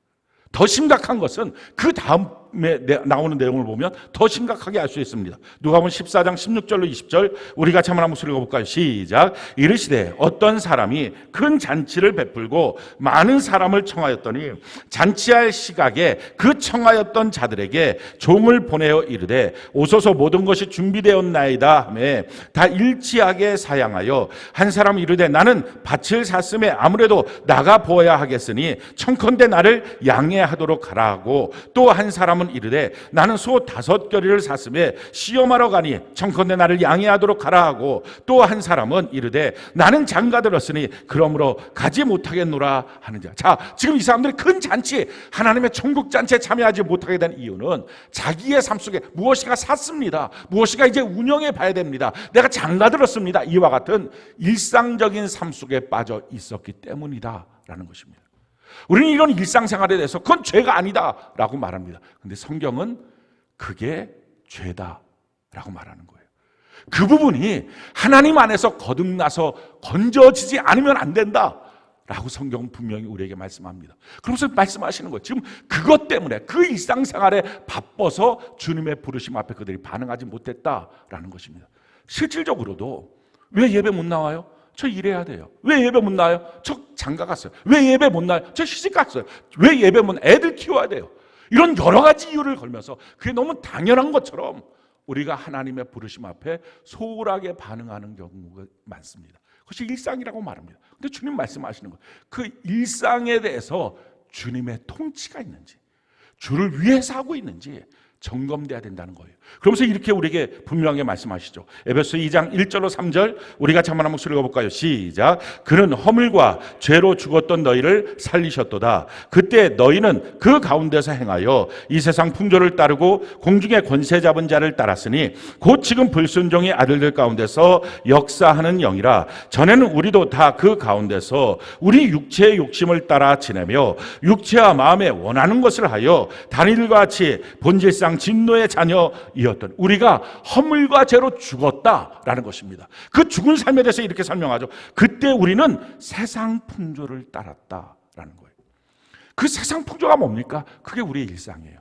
더 심각한 것은 그 다음에 나오는 내용을 보면 더 심각하게 알 수 있습니다. 누가복음 14장 16절로 20절, 우리 같이 한번 목소리 읽어볼까요? 시작. 이르시되 어떤 사람이 큰 잔치를 베풀고 많은 사람을 청하였더니 잔치할 시각에 그 청하였던 자들에게 종을 보내어 이르되 오소서, 모든 것이 준비되었나이다 하매 다 일치하게 사양하여 한 사람이 이르되 나는 밭을 샀음에 아무래도 나가 보아야 하겠으니 청컨대 나를 양해하도록 하라 하고, 또 한 사람은 이르되 나는 소 5겨리를 샀음에 시험하러 가니 청컨대 나를 양해하도록 하라 하고, 또 한 사람은 이르되 나는 장가들었으니 그러므로 가지 못하겠노라 하는 자. 자, 지금 이 사람들이 큰 잔치, 하나님의 천국 잔치에 참여하지 못하게 된 이유는 자기의 삶 속에 무엇인가 샀습니다. 무엇인가 이제 운영해 봐야 됩니다. 내가 장가들었습니다. 이와 같은 일상적인 삶 속에 빠져 있었기 때문이다라는 것입니다. 우리는 이런 일상생활에 대해서 그건 죄가 아니다라고 말합니다. 그런데 성경은 그게 죄다라고 말하는 거예요. 그 부분이 하나님 안에서 거듭나서 건져지지 않으면 안 된다라고 성경은 분명히 우리에게 말씀합니다. 그러면서 말씀하시는 거예요. 지금 그것 때문에, 그 일상생활에 바빠서 주님의 부르심 앞에 그들이 반응하지 못했다라는 것입니다. 실질적으로도 왜 예배 못 나와요? 저 일해야 돼요. 왜 예배 못 나와요? 저 장가 갔어요. 왜 예배 못 나와요? 저 시집 갔어요. 왜 예배 못 나와요? 애들 키워야 돼요. 이런 여러 가지 이유를 걸면서 그게 너무 당연한 것처럼 우리가 하나님의 부르심 앞에 소홀하게 반응하는 경우가 많습니다. 그것이 일상이라고 말합니다. 근데 주님 말씀하시는 거예요. 그 일상에 대해서 주님의 통치가 있는지, 주를 위해서 하고 있는지 점검돼야 된다는 거예요. 그러면서 이렇게 우리에게 분명하게 말씀하시죠. 에베소 2장 1절로 3절 우리 같이 한번 목소리 읽어볼까요? 시작. 그는 허물과 죄로 죽었던 너희를 살리셨도다. 그때 너희는 그 가운데서 행하여 이 세상 풍조를 따르고 공중의 권세 잡은 자를 따랐으니 곧 지금 불순종의 아들들 가운데서 역사하는 영이라. 전에는 우리도 다 그 가운데서 우리 육체의 욕심을 따라 지내며 육체와 마음에 원하는 것을 하여 다니들과 같이 본질상 진노의 자녀이었던 우리가 허물과 죄로 죽었다라는 것입니다. 그 죽은 삶에 대해서 이렇게 설명하죠. 그때 우리는 세상 풍조를 따랐다라는 거예요. 그 세상 풍조가 뭡니까? 그게 우리의 일상이에요.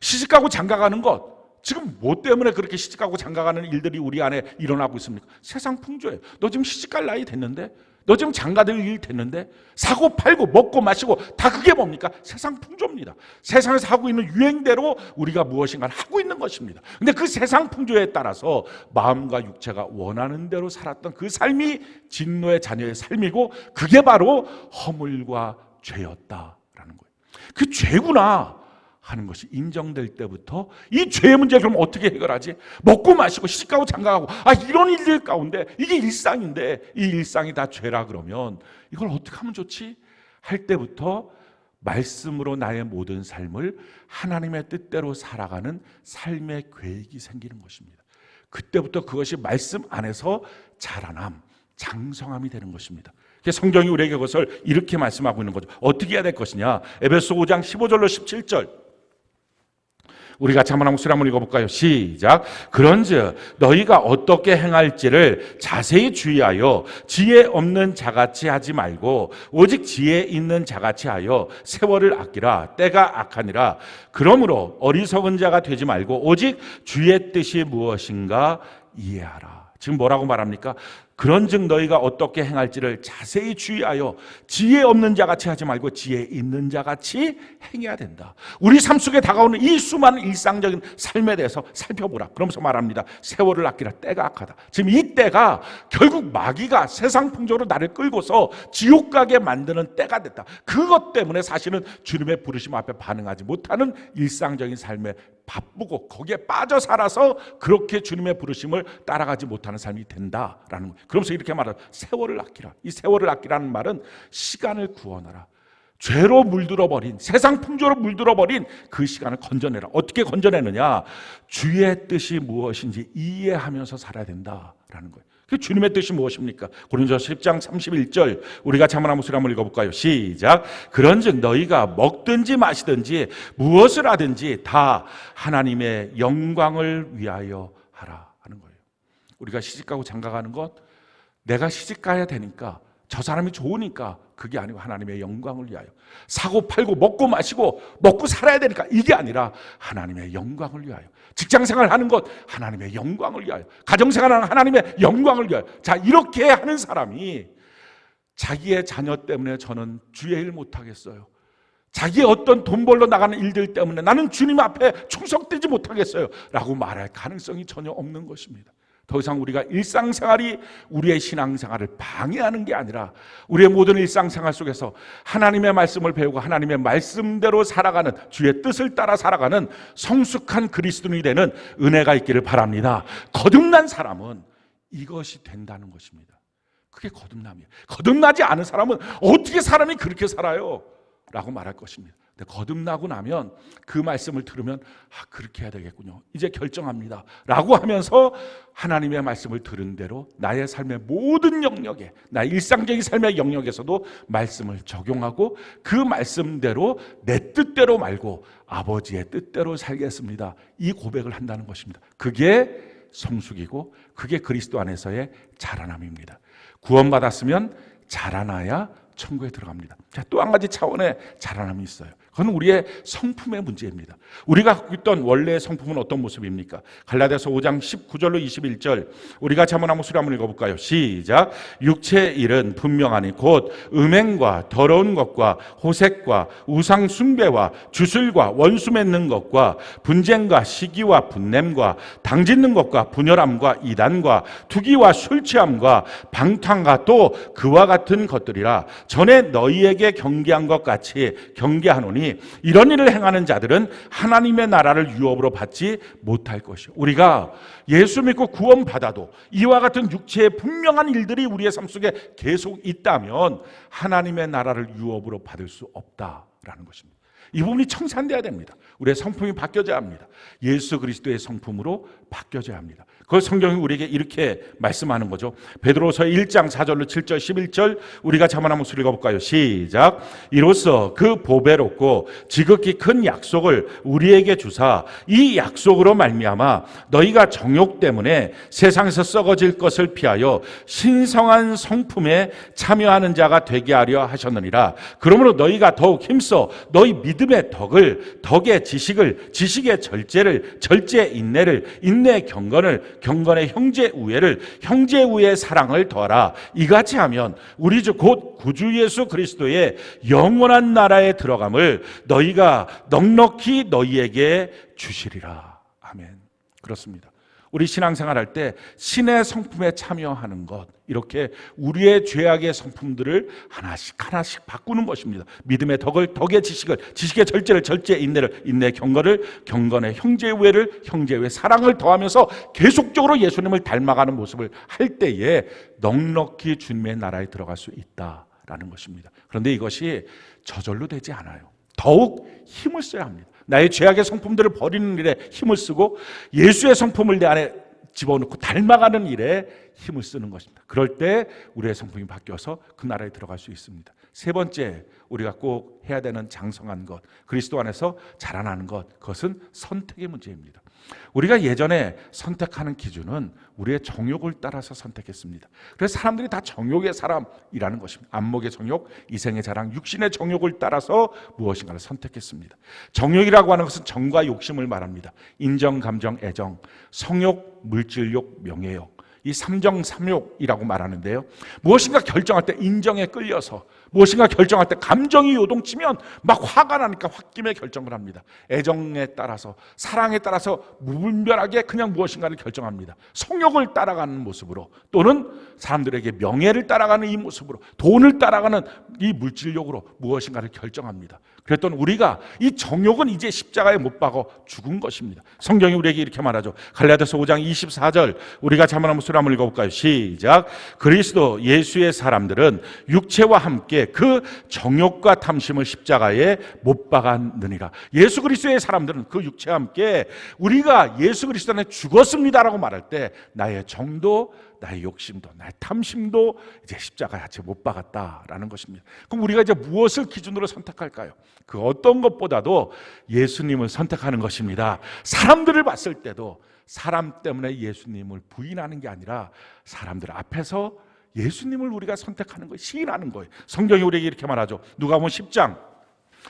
시집가고 장가가는 것, 지금 뭐 때문에 그렇게 시집가고 장가가는 일들이 우리 안에 일어나고 있습니까? 세상 풍조예요. 너 지금 시집갈 나이 됐는데, 너 지금 장가들 일 됐는데, 사고 팔고 먹고 마시고 다 그게 뭡니까? 세상 풍조입니다. 세상에서 하고 있는 유행대로 우리가 무엇인가를 하고 있는 것입니다. 근데 그 세상 풍조에 따라서 마음과 육체가 원하는 대로 살았던 그 삶이 진노의 자녀의 삶이고, 그게 바로 허물과 죄였다라는 거예요. 그 죄구나 하는 것이 인정될 때부터 이 죄의 문제를 그럼 어떻게 해결하지? 먹고 마시고 시집가고 장가가고 이런 일들 가운데 이게 일상인데 이 일상이 다 죄라 그러면 이걸 어떻게 하면 좋지? 할 때부터 말씀으로 나의 모든 삶을 하나님의 뜻대로 살아가는 삶의 계획이 생기는 것입니다. 그때부터 그것이 말씀 안에서 자라남, 장성함이 되는 것입니다. 성경이 우리에게 그것을 이렇게 말씀하고 있는 거죠. 어떻게 해야 될 것이냐? 에베소 5장 15절로 17절 우리 같이 한번 목소리 한번 읽어볼까요? 시작. 그런즉 너희가 어떻게 행할지를 자세히 주의하여 지혜 없는 자같이 하지 말고 오직 지혜 있는 자같이 하여 세월을 아끼라. 때가 악하니라. 그러므로 어리석은 자가 되지 말고 오직 주의 뜻이 무엇인가 이해하라. 지금 뭐라고 말합니까? 그런즉 너희가 어떻게 행할지를 자세히 주의하여 지혜 없는 자같이 하지 말고 지혜 있는 자같이 행해야 된다. 우리 삶 속에 다가오는 이 수많은 일상적인 삶에 대해서 살펴보라. 그러면서 말합니다. 세월을 아끼라. 때가 악하다. 지금 이 때가 결국 마귀가 세상 풍조로 나를 끌고서 지옥 가게 만드는 때가 됐다. 그것 때문에 사실은 주님의 부르심 앞에 반응하지 못하는 일상적인 삶에 바쁘고 거기에 빠져 살아서 그렇게 주님의 부르심을 따라가지 못하는 삶이 된다라는 거예요. 그러면서 이렇게 말하죠. 세월을 아끼라. 이 세월을 아끼라는 말은 시간을 구원하라. 죄로 물들어버린, 세상 풍조로 물들어버린 그 시간을 건져내라. 어떻게 건져내느냐? 주의 뜻이 무엇인지 이해하면서 살아야 된다라는 거예요. 그 주님의 뜻이 무엇입니까? 고린도서 10장 31절 우리가 한번 목소리 한번 읽어볼까요? 시작. 그런즉 너희가 먹든지 마시든지 무엇을 하든지 다 하나님의 영광을 위하여 하라 하는 거예요. 우리가 시집가고 장가가는 것, 내가 시집가야 되니까, 저 사람이 좋으니까 그게 아니고 하나님의 영광을 위하여. 사고 팔고 먹고 마시고 먹고 살아야 되니까 이게 아니라 하나님의 영광을 위하여. 직장생활 하는 것 하나님의 영광을 위하여. 가정생활하는 하나님의 영광을 위하여. 자, 이렇게 하는 사람이 자기의 자녀 때문에 저는 주의 일 못하겠어요, 자기의 어떤 돈 벌러 나가는 일들 때문에 나는 주님 앞에 충성되지 못하겠어요 라고 말할 가능성이 전혀 없는 것입니다. 더 이상 우리가 일상생활이 우리의 신앙생활을 방해하는 게 아니라 우리의 모든 일상생활 속에서 하나님의 말씀을 배우고 하나님의 말씀대로 살아가는, 주의 뜻을 따라 살아가는 성숙한 그리스도인이 되는 은혜가 있기를 바랍니다. 거듭난 사람은 이것이 된다는 것입니다. 그게 거듭남이에요. 거듭나지 않은 사람은 어떻게 사람이 그렇게 살아요? 라고 말할 것입니다. 근데 거듭나고 나면 그 말씀을 들으면 그렇게 해야 되겠군요, 이제 결정합니다 라고 하면서 하나님의 말씀을 들은 대로 나의 삶의 모든 영역에, 나의 일상적인 삶의 영역에서도 말씀을 적용하고 그 말씀대로 내 뜻대로 말고 아버지의 뜻대로 살겠습니다, 이 고백을 한다는 것입니다. 그게 성숙이고 그게 그리스도 안에서의 자라남입니다. 구원받았으면 자라나야 천국에 들어갑니다. 자, 또 한 가지 차원의 자라남이 있어요. 그건 우리의 성품의 문제입니다. 우리가 갖고 있던 원래의 성품은 어떤 모습입니까? 갈라디아서 5장 19절로 21절 우리가 한번 목소리 한번 읽어볼까요? 시작. 육체의 일은 분명하니 곧 음행과 더러운 것과 호색과 우상 숭배와 주술과 원수 맺는 것과 분쟁과 시기와 분냄과 당짓는 것과 분열함과 이단과 투기와 술 취함과 방탕과 또 그와 같은 것들이라. 전에 너희에게 경계한 것 같이 경계하노니 이런 일을 행하는 자들은 하나님의 나라를 유업으로 받지 못할 것이요. 우리가 예수 믿고 구원받아도 이와 같은 육체의 분명한 일들이 우리의 삶 속에 계속 있다면 하나님의 나라를 유업으로 받을 수 없다라는 것입니다. 이 부분이 청산돼야 됩니다. 우리의 성품이 바뀌어져야 합니다. 예수 그리스도의 성품으로 바뀌어져야 합니다. 그 성경이 우리에게 이렇게 말씀하는 거죠. 베드로서 1장 4절로 7절 11절 우리가 한번 목소리 읽어볼까요? 시작. 이로써 그 보배롭고 지극히 큰 약속을 우리에게 주사 이 약속으로 말미암아 너희가 정욕 때문에 세상에서 썩어질 것을 피하여 신성한 성품에 참여하는 자가 되게 하려 하셨느니라. 그러므로 너희가 더욱 힘써 너희 믿음의 덕의 지식을, 지식의 절제를, 절제의 인내를, 인내의 경건을, 경건의 형제 우애를, 형제 우애의 사랑을 더하라. 이같이 하면 우리 주 곧 구주 예수 그리스도의 영원한 나라에 들어감을 너희가 넉넉히 너희에게 주시리라. 아멘. 그렇습니다. 우리 신앙생활 할 때 신의 성품에 참여하는 것, 이렇게 우리의 죄악의 성품들을 하나씩 바꾸는 것입니다. 믿음의 덕의 지식을, 지식의 절제를, 절제의 인내를, 인내의 경건을, 경건의 형제의 우애를, 형제의 우애 사랑을 더하면서 계속적으로 예수님을 닮아가는 모습을 할 때에 넉넉히 주님의 나라에 들어갈 수 있다라는 것입니다. 그런데 이것이 저절로 되지 않아요. 더욱 힘을 써야 합니다. 나의 죄악의 성품들을 버리는 일에 힘을 쓰고 예수의 성품을 내 안에 집어넣고 닮아가는 일에 힘을 쓰는 것입니다. 그럴 때 우리의 성품이 바뀌어서 그 나라에 들어갈 수 있습니다. 세 번째, 우리가 꼭 해야 되는 장성한 것, 그리스도 안에서 자라나는 것, 그것은 선택의 문제입니다. 우리가 예전에 선택하는 기준은 우리의 정욕을 따라서 선택했습니다. 그래서 사람들이 다 정욕의 사람이라는 것입니다. 안목의 정욕, 이생의 자랑, 육신의 정욕을 따라서 무엇인가를 선택했습니다. 정욕이라고 하는 것은 정과 욕심을 말합니다. 인정, 감정, 애정, 성욕, 물질욕, 명예욕, 이 삼정삼욕이라고 말하는데요. 무엇인가 결정할 때 인정에 끌려서, 무엇인가 결정할 때 감정이 요동치면 막 화가 나니까 홧김에 결정을 합니다. 애정에 따라서, 사랑에 따라서 무분별하게 그냥 무엇인가를 결정합니다. 성욕을 따라가는 모습으로, 또는 사람들에게 명예를 따라가는 이 모습으로, 돈을 따라가는 이 물질욕으로 무엇인가를 결정합니다. 그랬던 우리가 이 정욕은 이제 십자가에 못 박아 죽은 것입니다. 성경이 우리에게 이렇게 말하죠. 갈라디아서 5장 24절 우리가 한번 목소리 한번 읽어볼까요? 시작. 그리스도 예수의 사람들은 육체와 함께 그 정욕과 탐심을 십자가에 못 박았느니라. 예수 그리스도의 사람들은 그 육체와 함께 우리가 예수 그리스도 안에 죽었습니다라고 말할 때 나의 정도, 나의 욕심도, 나의 탐심도 이제 십자가에 같이 못 박았다라는 것입니다. 그럼 우리가 이제 무엇을 기준으로 선택할까요? 그 어떤 것보다도 예수님을 선택하는 것입니다. 사람들을 봤을 때도 사람 때문에 예수님을 부인하는 게 아니라 사람들 앞에서 예수님을 우리가 선택하는 거예요. 시인하는 거예요. 성경이 우리에게 이렇게 말하죠. 누가복음 10장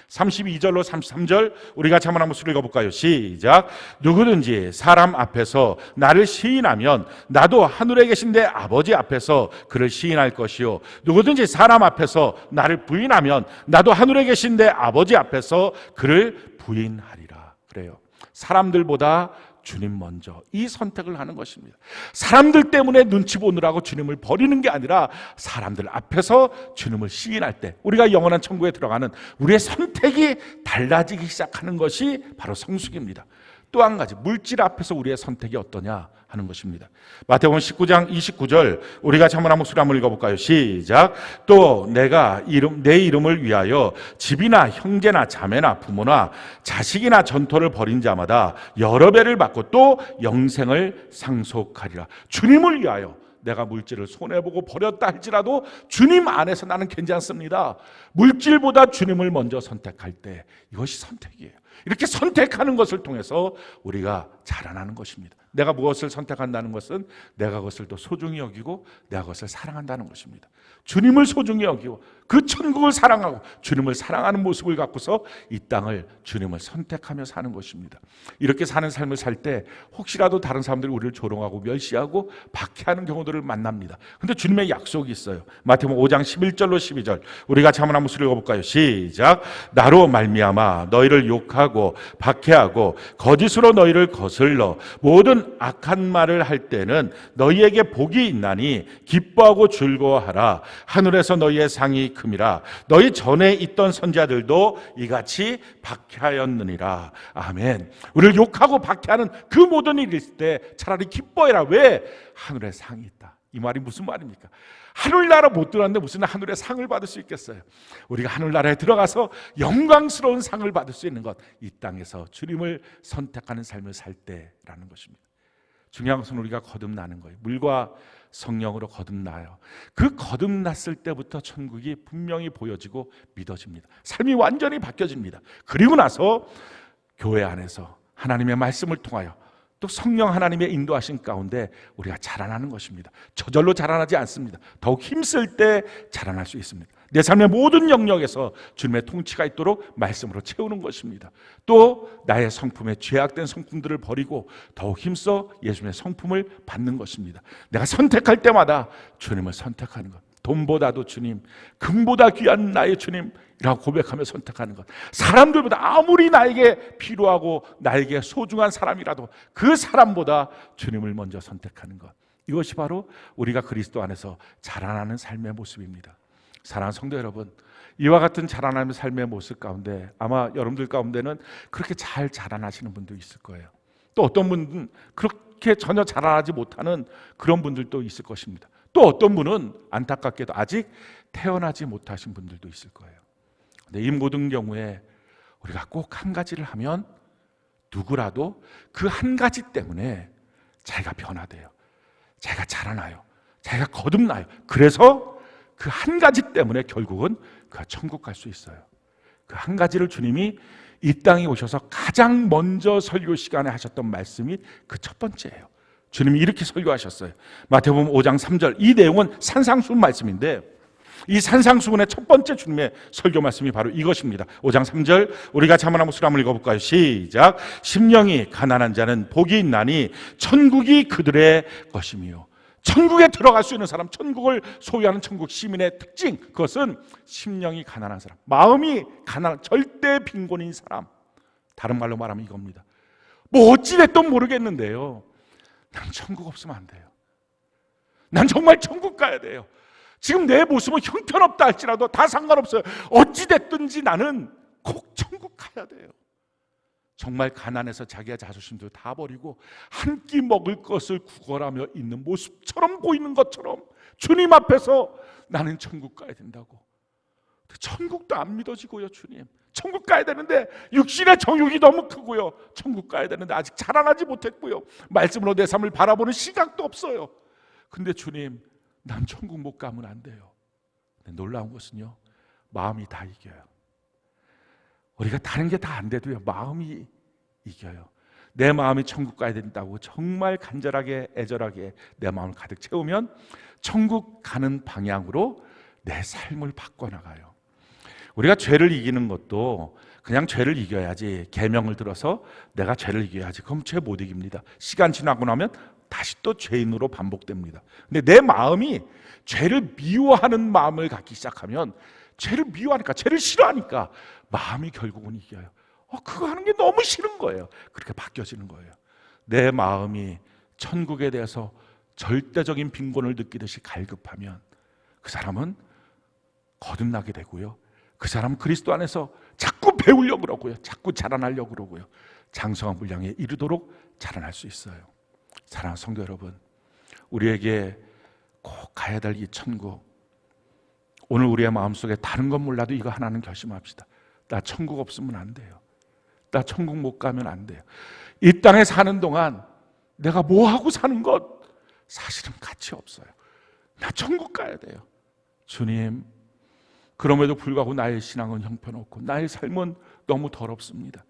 32절로 33절 우리가 한번 목소리 읽어볼까요? 시작. 누구든지 사람 앞에서 나를 시인하면 나도 하늘에 계신 내 아버지 앞에서 그를 시인할 것이요, 누구든지 사람 앞에서 나를 부인하면 나도 하늘에 계신 내 아버지 앞에서 그를 부인하리라. 그래요. 사람들보다 주님 먼저, 이 선택을 하는 것입니다. 사람들 때문에 눈치 보느라고 주님을 버리는 게 아니라 사람들 앞에서 주님을 시인할 때 우리가 영원한 천국에 들어가는 우리의 선택이 달라지기 시작하는 것이 바로 성숙입니다. 또 한 가지, 물질 앞에서 우리의 선택이 어떠냐 하는 것입니다. 마태복음 19장 29절 우리가 한번 목소리 한번 읽어볼까요? 시작. 또 내가 내 이름을 위하여 집이나 형제나 자매나 부모나 자식이나 전토를 벌인 자마다 여러 배를 받고 또 영생을 상속하리라. 주님을 위하여 내가 물질을 손해보고 버렸다 할지라도 주님 안에서 나는 괜찮습니다. 물질보다 주님을 먼저 선택할 때 이것이 선택이에요. 이렇게 선택하는 것을 통해서 우리가 자라나는 것입니다. 내가 무엇을 선택한다는 것은 내가 그것을 더 소중히 여기고 내가 그것을 사랑한다는 것입니다. 주님을 소중히 여기고 그 천국을 사랑하고 주님을 사랑하는 모습을 갖고서 이 땅을 주님을 선택하며 사는 것입니다. 이렇게 사는 삶을 살 때 혹시라도 다른 사람들이 우리를 조롱하고 멸시하고 박해하는 경우들을 만납니다. 그런데 주님의 약속이 있어요. 마태복음 5장 11절로 12절 우리 같이 한번 읽어볼까요? 시작. 나로 말미암아 너희를 욕하고 박해하고 거짓으로 너희를 거슬러 모든 악한 말을 할 때는 너희에게 복이 있나니 기뻐하고 즐거워하라. 하늘에서 너희의 상이 큼이라. 너희 전에 있던 선지자들도 이같이 박해하였느니라. 아멘. 우리를 욕하고 박해하는 그 모든 일이 있을 때 차라리 기뻐해라. 왜? 하늘에 상이 있다. 이 말이 무슨 말입니까? 하늘나라 못 들어왔는데 무슨 하늘의 상을 받을 수 있겠어요? 우리가 하늘나라에 들어가서 영광스러운 상을 받을 수 있는 것, 이 땅에서 주님을 선택하는 삶을 살 때라는 것입니다. 중요한 것은 우리가 거듭나는 거예요. 물과 성령으로 거듭나요. 그 거듭났을 때부터 천국이 분명히 보여지고 믿어집니다. 삶이 완전히 바뀌어집니다. 그리고 나서 교회 안에서 하나님의 말씀을 통하여 또 성령 하나님의 인도하신 가운데 우리가 자라나는 것입니다. 저절로 자라나지 않습니다. 더욱 힘쓸 때 자라날 수 있습니다. 내 삶의 모든 영역에서 주님의 통치가 있도록 말씀으로 채우는 것입니다. 또 나의 성품에 죄악된 성품들을 버리고 더욱 힘써 예수님의 성품을 받는 것입니다. 내가 선택할 때마다 주님을 선택하는 것. 돈보다도 주님, 금보다 귀한 나의 주님이라고 고백하며 선택하는 것. 사람들보다 아무리 나에게 필요하고 나에게 소중한 사람이라도 그 사람보다 주님을 먼저 선택하는 것. 이것이 바로 우리가 그리스도 안에서 자라나는 삶의 모습입니다. 사랑하는 성도 여러분, 이와 같은 자라나는 삶의 모습 가운데 아마 여러분들 가운데는 그렇게 잘 자라나시는 분도 있을 거예요. 또 어떤 분은 그렇게 전혀 자라나지 못하는 그런 분들도 있을 것입니다. 또 어떤 분은 안타깝게도 아직 태어나지 못하신 분들도 있을 거예요. 근데 이 모든 경우에 우리가 꼭 한 가지를 하면 누구라도 그 한 가지 때문에 자기가 변화돼요. 자기가 자라나요. 자기가 거듭나요. 그래서 그 한 가지 때문에 결국은 그가 천국 갈 수 있어요. 그 한 가지를 주님이 이 땅에 오셔서 가장 먼저 설교 시간에 하셨던 말씀이 그 첫 번째예요. 주님이 이렇게 설교하셨어요. 마태복음 5장 3절. 이 내용은 산상수훈 말씀인데 이 산상수훈의 첫 번째 주님의 설교 말씀이 바로 이것입니다. 5장 3절 우리가 한번 한번 읽어볼까요? 시작. 심령이 가난한 자는 복이 있나니 천국이 그들의 것이며. 천국에 들어갈 수 있는 사람, 천국을 소유하는 천국 시민의 특징, 그것은 심령이 가난한 사람, 마음이 가난한, 절대 빈곤인 사람. 다른 말로 말하면 이겁니다. 뭐 어찌됐든 모르겠는데요, 난 천국 없으면 안 돼요. 난 정말 천국 가야 돼요. 지금 내 모습은 형편없다 할지라도 다 상관없어요. 어찌됐든지 나는 꼭 천국 가야 돼요. 정말 가난해서 자기의 자존심도 다 버리고 한 끼 먹을 것을 구걸하며 있는 모습처럼 보이는 것처럼 주님 앞에서 나는 천국 가야 된다고. 천국도 안 믿어지고요. 주님, 천국 가야 되는데 육신의 정욕이 너무 크고요. 천국 가야 되는데 아직 자라나지 못했고요. 말씀으로 내 삶을 바라보는 시각도 없어요. 근데 주님, 난 천국 못 가면 안 돼요. 근데 놀라운 것은요, 마음이 다 이겨요. 우리가 다른 게 다 안 돼도요, 마음이 이겨요. 내 마음이 천국 가야 된다고 정말 간절하게 애절하게 내 마음을 가득 채우면 천국 가는 방향으로 내 삶을 바꿔나가요. 우리가 죄를 이기는 것도 그냥 죄를 이겨야지, 계명을 들어서 내가 죄를 이겨야지, 그럼 죄 못 이깁니다. 시간 지나고 나면 다시 또 죄인으로 반복됩니다. 근데 내 마음이 죄를 미워하는 마음을 갖기 시작하면, 죄를 미워하니까, 죄를 싫어하니까 마음이 결국은 이겨요. 그거 하는 게 너무 싫은 거예요. 그렇게 바뀌어지는 거예요. 내 마음이 천국에 대해서 절대적인 빈곤을 느끼듯이 갈급하면 그 사람은 거듭나게 되고요. 그 사람은 그리스도 안에서 자꾸 배우려고 그러고요. 자꾸 자라나려고 그러고요. 장성한 분량에 이르도록 자라날 수 있어요. 사랑하는 성도 여러분, 우리에게 꼭 가야 될 이 천국, 오늘 우리의 마음속에 다른 건 몰라도 이거 하나는 결심합시다. 나 천국 없으면 안 돼요. 나 천국 못 가면 안 돼요. 이 땅에 사는 동안 내가 뭐하고 사는 것 사실은 가치 없어요. 나 천국 가야 돼요. 주님, 그럼에도 불구하고 나의 신앙은 형편없고 나의 삶은 너무 더럽습니다.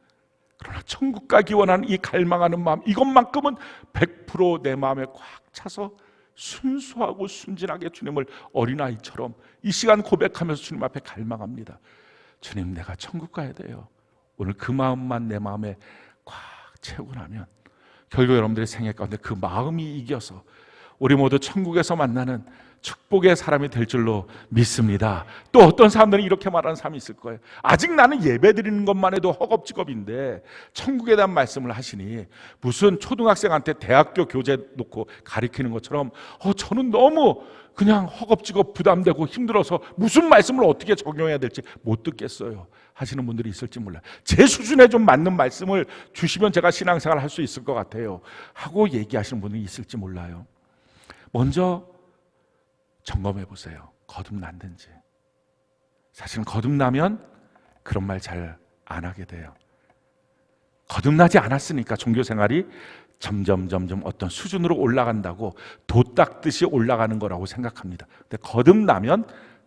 그러나 천국 가기 원하는 이 갈망하는 마음, 이것만큼은 100% 내 마음에 꽉 차서 순수하고 순진하게 주님을 어린아이처럼 이 시간 고백하면서 주님 앞에 갈망합니다. 주님, 내가 천국 가야 돼요. 오늘 그 마음만 내 마음에 꽉 채우고 나면 결국 여러분들의 생애 가운데 그 마음이 이겨서 우리 모두 천국에서 만나는 축복의 사람이 될 줄로 믿습니다. 또 어떤 사람들은 이렇게 말하는 사람이 있을 거예요. 아직 나는 예배 드리는 것만 해도 허겁지겁인데 천국에 대한 말씀을 하시니 무슨 초등학생한테 대학교 교재 놓고 가리키는 것처럼 저는 너무 그냥 허겁지겁 부담되고 힘들어서 무슨 말씀을 어떻게 적용해야 될지 못 듣겠어요 하시는 분들이 있을지 몰라요. 제 수준에 좀 맞는 말씀을 주시면 제가 신앙생활을 할 수 있을 것 같아요 하고 얘기하시는 분들이 있을지 몰라요. 먼저 점검해 보세요. 거듭났는지. 사실은 거듭나면 그런 말 잘 안 하게 돼요. 거듭나지 않았으니까 종교생활이 점점 어떤 수준으로 올라간다고 도 닦듯이 올라가는 거라고 생각합니다. 근데 거듭나면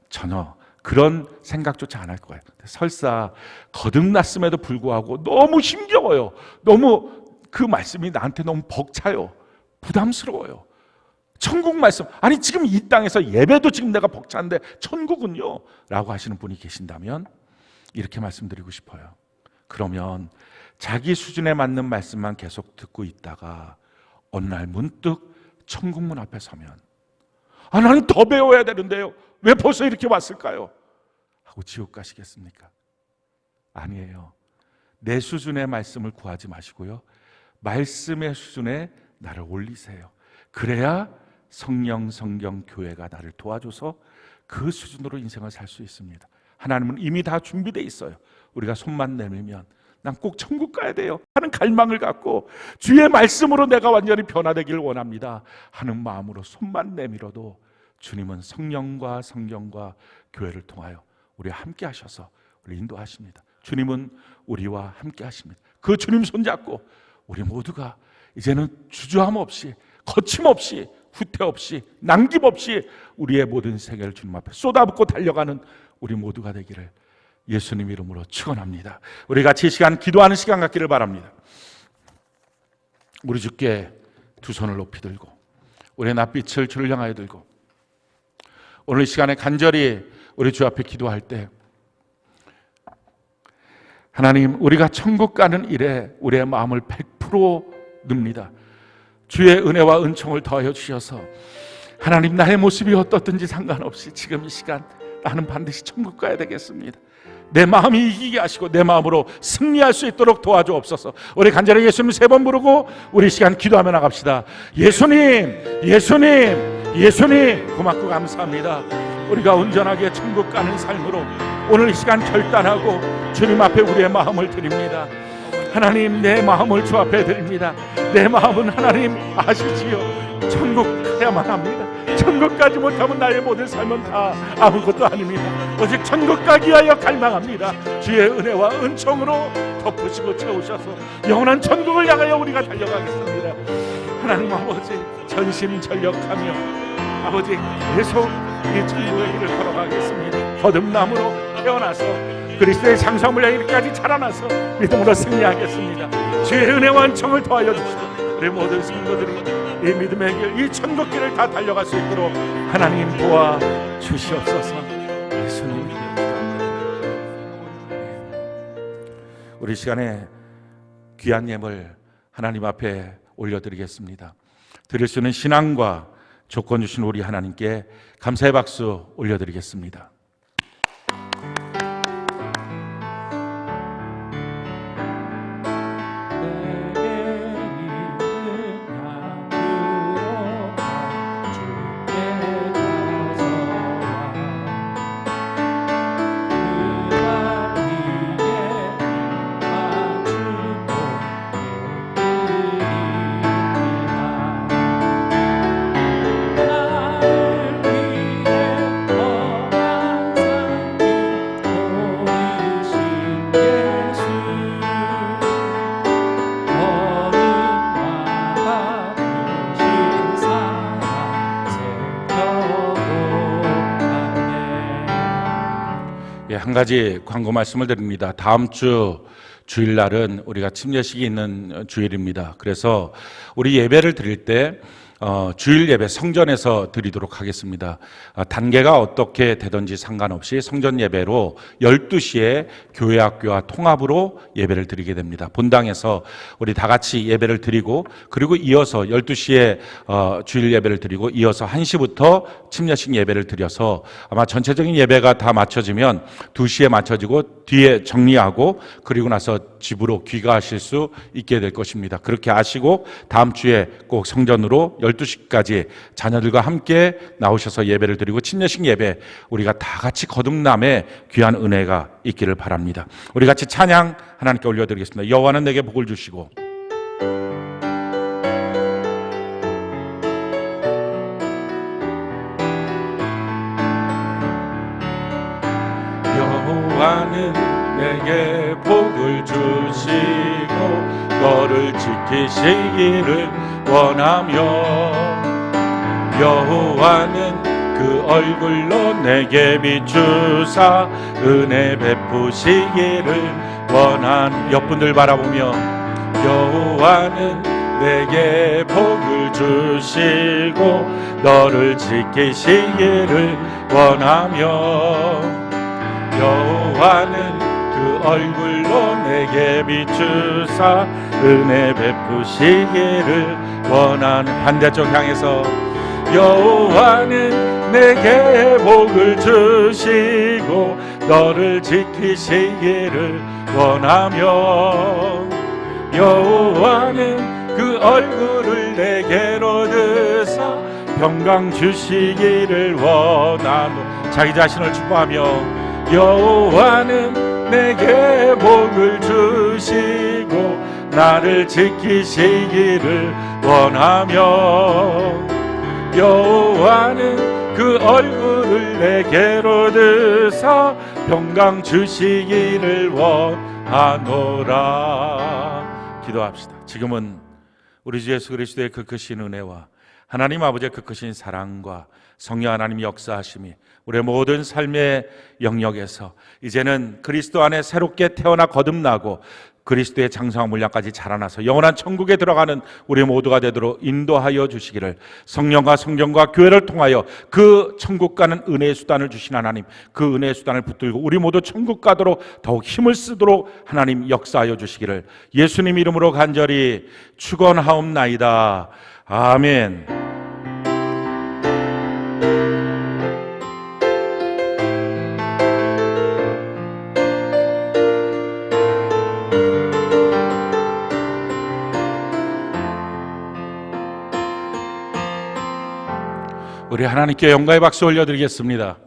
전혀 그런 생각조차 안 할 거예요. 설사 거듭났음에도 불구하고 너무 힘겨워요. 너무 그 말씀이 나한테 너무 벅차요. 부담스러워요. 천국 말씀, 아니 지금 이 땅에서 예배도 지금 내가 벅찬데 천국은요? 라고 하시는 분이 계신다면 이렇게 말씀드리고 싶어요. 그러면 자기 수준에 맞는 말씀만 계속 듣고 있다가 어느 날 문득 천국문 앞에 서면 나는 더 배워야 되는데요, 왜 벌써 이렇게 왔을까요? 하고 지옥 가시겠습니까? 아니에요. 내 수준의 말씀을 구하지 마시고요, 말씀의 수준에 나를 올리세요. 그래야 성령, 성경, 교회가 나를 도와줘서 그 수준으로 인생을 살 수 있습니다. 하나님은 이미 다 준비되어 있어요. 우리가 손만 내밀면 난 꼭 천국 가야 돼요 하는 갈망을 갖고 주의 말씀으로 내가 완전히 변화되기를 원합니다 하는 마음으로 손만 내밀어도 주님은 성령과 성경과 교회를 통하여 우리와 함께 하셔서 우리 인도하십니다. 주님은 우리와 함께 하십니다. 그 주님 손잡고 우리 모두가 이제는 주저함 없이, 거침없이, 후퇴 없이, 남김없이 우리의 모든 세계를 주님 앞에 쏟아붓고 달려가는 우리 모두가 되기를 예수님 이름으로 축원합니다. 우리 같이 이 시간 기도하는 시간 갖기를 바랍니다. 우리 주께 두 손을 높이 들고 우리의 낯빛을 주를 향하여 들고 오늘 이 시간에 간절히 우리 주 앞에 기도할 때, 하나님, 우리가 천국 가는 일에 우리의 마음을 100% 넣습니다. 주의 은혜와 은총을 더하여 주셔서 하나님, 나의 모습이 어떻든지 상관없이 지금 이 시간 나는 반드시 천국 가야 되겠습니다. 내 마음이 이기게 하시고 내 마음으로 승리할 수 있도록 도와주옵소서. 우리 간절히 예수님 3번 부르고 우리 시간 기도하며 나갑시다. 예수님, 예수님, 예수님, 고맙고 감사합니다. 우리가 온전하게 천국 가는 삶으로 오늘 이 시간 결단하고 주님 앞에 우리의 마음을 드립니다. 하나님, 내 마음을 주 앞에 드립니다. 내 마음은 하나님 아시지요? 천국 가야만 합니다. 천국 가지 못하면 나의 모든 삶은 다 아무것도 아닙니다. 오직 천국 가기 위하여 갈망합니다. 주의 은혜와 은총으로 덮으시고 채우셔서 영원한 천국을 향하여 우리가 달려가겠습니다. 하나님 아버지, 전심전력하며 아버지 계속 이 천국의 길을 걸어가겠습니다. 거듭남으로 태어나서 그리스도의 장성을 향해 이렇게까지 자라나서 믿음으로 승리하겠습니다. 주의 은혜와 은총을 더하여 주시고 우리 모든 성도들이 이 믿음의 길, 이 천국길을 다 달려갈 수 있도록 하나님 도와 주시옵소서. 예수님, 우리 시간에 귀한 예물 하나님 앞에 올려드리겠습니다. 드릴 수 있는 신앙과 조건 주신 우리 하나님께 감사의 박수 올려드리겠습니다. 한 가지 광고 말씀을 드립니다. 다음 주 주일날은 우리가 침례식이 있는 주일입니다. 그래서 우리 예배를 드릴 때 주일 예배 성전에서 드리도록 하겠습니다. 단계가 어떻게 되든지 상관없이 성전 예배로 12시에 교회 학교와 통합으로 예배를 드리게 됩니다. 본당에서 우리 다 같이 예배를 드리고, 그리고 이어서 12시에 주일 예배를 드리고 이어서 1시부터 침례식 예배를 드려서 아마 전체적인 예배가 다 마쳐지면 2시에 마쳐지고 뒤에 정리하고 그리고 나서 집으로 귀가하실 수 있게 될 것입니다. 그렇게 아시고 다음 주에 꼭 성전으로 12시까지 자녀들과 함께 나오셔서 예배를 드리고 침례식 예배 우리가 다 같이 거듭남의 귀한 은혜가 있기를 바랍니다. 우리 같이 찬양 하나님께 올려드리겠습니다. 여호와는 내게 복을 주시고 여호와는 내게 복을 주시고 너를 지키시기를 원하며 여호와는 그 얼굴로 내게 비추사 은혜 베푸시기를 원한 옆분들 바라보며 여호와는 내게 복을 주시고 너를 지키시기를 원하며 여호와는 그 얼굴로 내게 비추사 은혜 베푸시기를 원하는 반대쪽 향해서 여호와는 내게 복을 주시고 너를 지키시기를 원하며 여호와는 그 얼굴을 내게로 드사 평강 주시기를 원하노. 자기 자신을 축복하며 여호와는 내게 복을 주시고 나를 지키시기를 원하며 여호와는 그 얼굴을 내게로 드사 평강 주시기를 원하노라. 기도합시다. 지금은 우리 주 예수 그리스도의 그 크신 은혜와 하나님 아버지의 그 크신 사랑과 성령 하나님의 역사하심이 우리의 모든 삶의 영역에서 이제는 그리스도 안에 새롭게 태어나 거듭나고 그리스도의 장성한 물량까지 자라나서 영원한 천국에 들어가는 우리 모두가 되도록 인도하여 주시기를 성령과 성경과 교회를 통하여 그 천국 가는 은혜의 수단을 주신 하나님, 그 은혜의 수단을 붙들고 우리 모두 천국 가도록 더욱 힘을 쓰도록 하나님 역사하여 주시기를 예수님 이름으로 간절히 축원하옵나이다. 아멘. 우리 하나님께 영광의 박수 올려드리겠습니다.